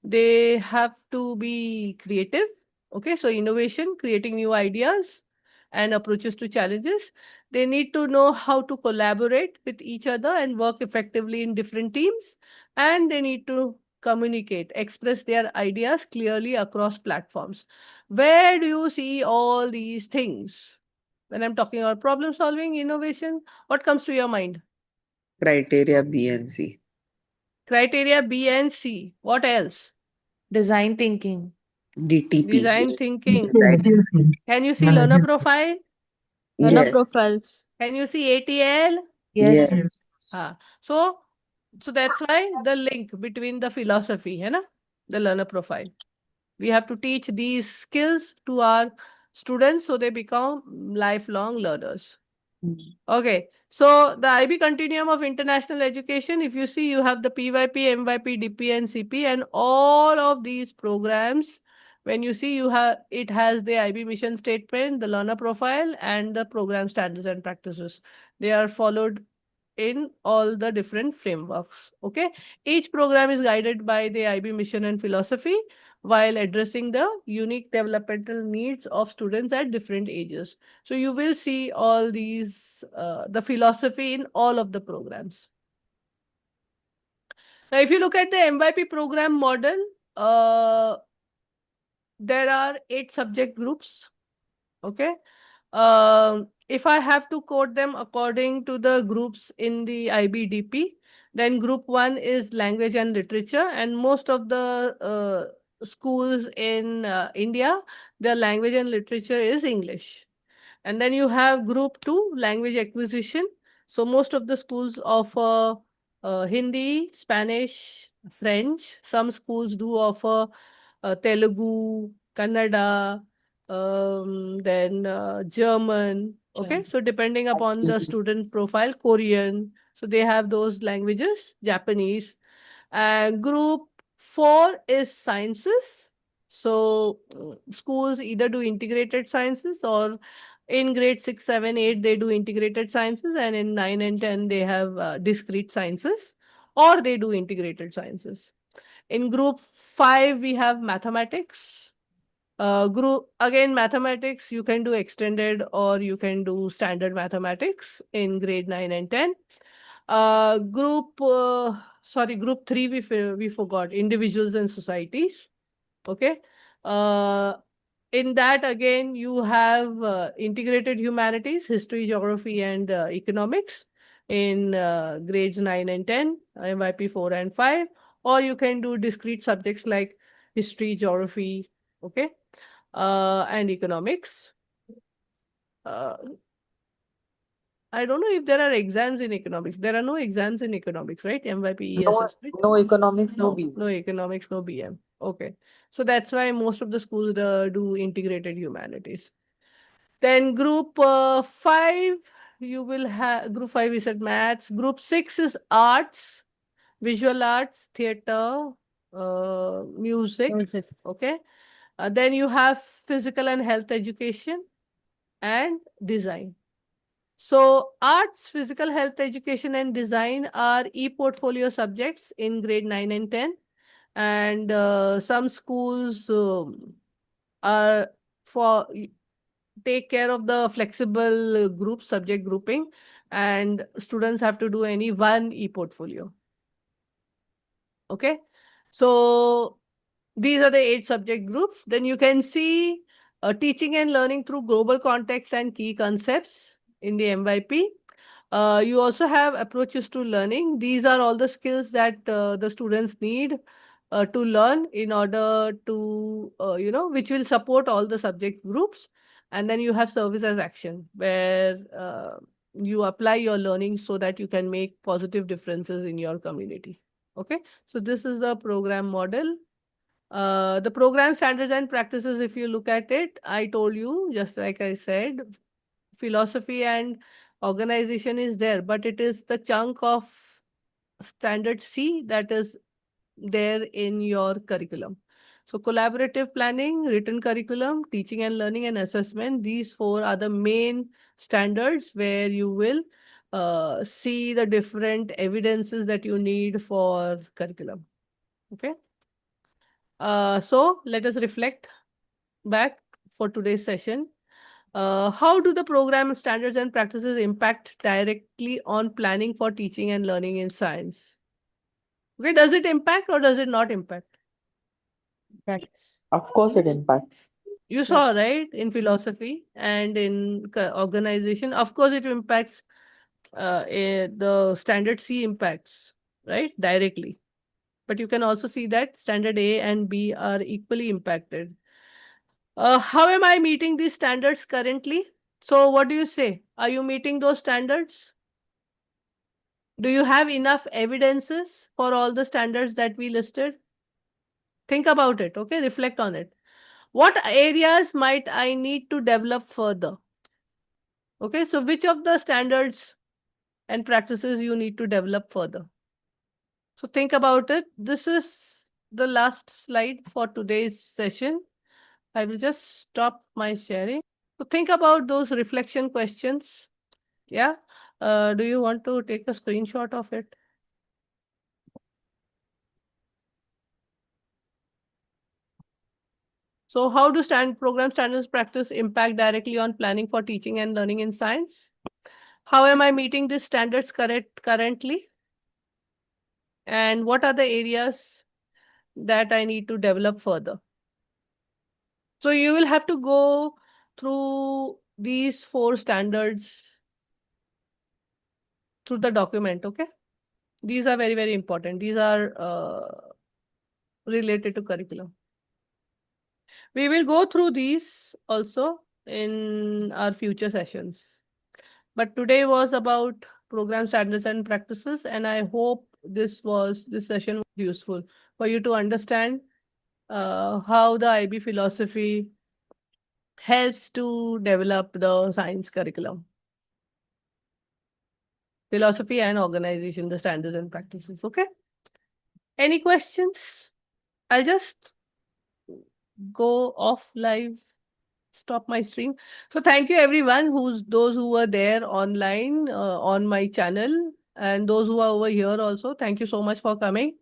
They have to be creative. Okay, so innovation, creating new ideas and approaches to challenges. They need to know how to collaborate with each other and work effectively in different teams. And they need to communicate, express their ideas clearly across platforms. Where do you see all these things? When I'm talking about problem solving, innovation, what comes to your mind? Criteria B and C. Criteria B and C. What else? Design thinking. DTP. Design thinking. DPL, Design. DPLC. Can you see Yeah, learner yes, yes, profile? Learner Yes. profiles. Can you see ATL? Yes. Yes. yes. Ah, so that's why the link between the philosophy, है ना? The learner profile. We have to teach these skills to our students so they become lifelong learners. Mm. Okay, so the IB continuum of international education, if you see, you have the PYP, MYP, DP, and CP, and all of these programs. When you see, it has the IB mission statement, the learner profile, and the program standards and practices. They are followed in all the different frameworks. Okay, each program is guided by the IB mission and philosophy while addressing the unique developmental needs of students at different ages. So you will see all these, the philosophy in all of the programs. Now, if you look at the MYP program model, there are 8 subject groups. Okay. If I have to code them according to the groups in the IBDP, then group 1 is language and literature, and most of the schools in India, their language and literature is English. And then you have group 2, language acquisition. So most of the schools offer Hindi, Spanish, French. Some schools do offer Telugu, Kannada, then German. Okay, Sure. so depending upon the Yes. student profile, Korean. So they have those languages, Japanese. Group 4 is sciences. So schools either do integrated sciences, or in grade 6, 7, 8, they do integrated sciences, and in 9 and 10, they have discrete sciences, or they do integrated sciences. In group 5, we have mathematics. Group again, mathematics, you can do extended or you can do standard mathematics in grade 9 and 10. Group 3, we forgot individuals and societies. Okay. In that, again, you have integrated humanities, history, geography, and economics in grades 9 and 10, MYP 4 and 5, or you can do discrete subjects like history, geography, okay, and economics. I don't know if there are exams in economics. There are no exams in economics, right? MYP, No, ESS, right? no economics, no No, BE. no economics, no BM. Okay. So that's why most of the schools do integrated humanities. Then group 5, you will have group 5 is at maths. Group 6 is arts, visual arts, theater, music. Music. Okay. Then you have physical and health education and design. So arts, physical health education and design are e-portfolio subjects in grade 9 and 10. And some schools are for take care of the flexible group subject grouping, and students have to do any one e-portfolio. Okay. So these are the 8 subject groups. Then you can see teaching and learning through global context and key concepts in the MYP. You also have approaches to learning. These are all the skills that the students need to learn in order to, which will support all the subject groups. And then you have service as action, where you apply your learning so that you can make positive differences in your community. Okay, so this is the program model. The program standards and practices, if you look at it, I told you, just like I said, philosophy and organization is there, but it is the chunk of standard C that is there in your curriculum. So collaborative planning, written curriculum, teaching and learning, and assessment, these 4 are the main standards where you will see the different evidences that you need for curriculum. Okay. So let us reflect back for today's session. How do the program standards and practices impact directly on planning for teaching and learning in science? Okay, does it impact or does it not impact? Practice. Of course, it impacts. You saw, right? In philosophy and in organization, of course, it impacts. The standard C impacts, right? Directly. But you can also see that standard A and B are equally impacted. How am I meeting these standards currently? So what do you say? Are you meeting those standards? Do you have enough evidences for all the standards that we listed? Think about it, okay? Reflect on it. What areas might I need to develop further? Okay, so which of the standards and practices you need to develop further? So think about it. This is the last slide for today's session. I will just stop my sharing. So think about those reflection questions. Yeah. Do you want to take a screenshot of it? So how do program standards practice impact directly on planning for teaching and learning in science? How am I meeting these standards currently? And what are the areas that I need to develop further? So you will have to go through these 4 standards through the document, okay? These are very, very important. These are related to curriculum. We will go through these also in our future sessions. But today was about program standards and practices, and I hope this session was useful for you to understand how the IB philosophy helps to develop the science curriculum. Philosophy and organization, the standards and practices. Okay. Any questions? I'll just go off live, stop my stream. So thank you everyone those who were there online on my channel, and those who are over here also. Thank you so much for coming.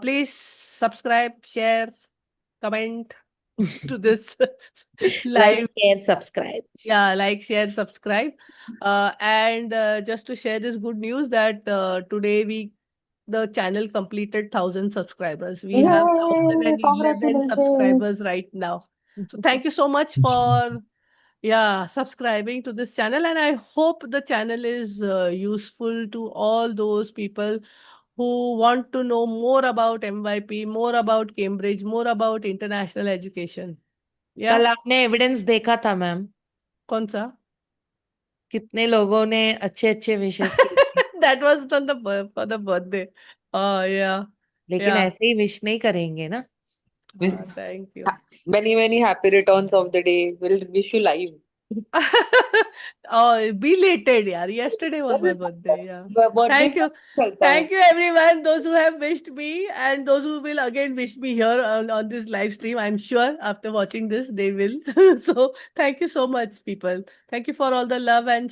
Please subscribe, share, comment to this Like, live. share, subscribe. Yeah, like, share, subscribe. And just to share this good news that today the channel completed 1,000 subscribers. We have Yay! 1,011 Congratulations. subscribers right now. So thank you so much for subscribing to this channel, and I hope the channel is useful to all those people who want to know more about MYP, more about Cambridge, more about international education. Yeah, कल आपने evidence देखा था ma'am, कौन सा? कितने लोगों ने अच्छे-अच्छे विशेस किए थे। That was on the for the birthday. Oh yeah, लेकिन yeah. ऐसे ही विश नहीं करेंगे ना। Wish Thank you. many, many happy returns of the day. We'll wish you live. Oh, belated, yaar. Yesterday was my birthday. Yeah. Birthday Thank you. चलता है. Thank you, everyone. Those who have wished me and those who will again wish me here on this live stream. I'm sure after watching this, they will. So, thank you so much, people. Thank you for all the love and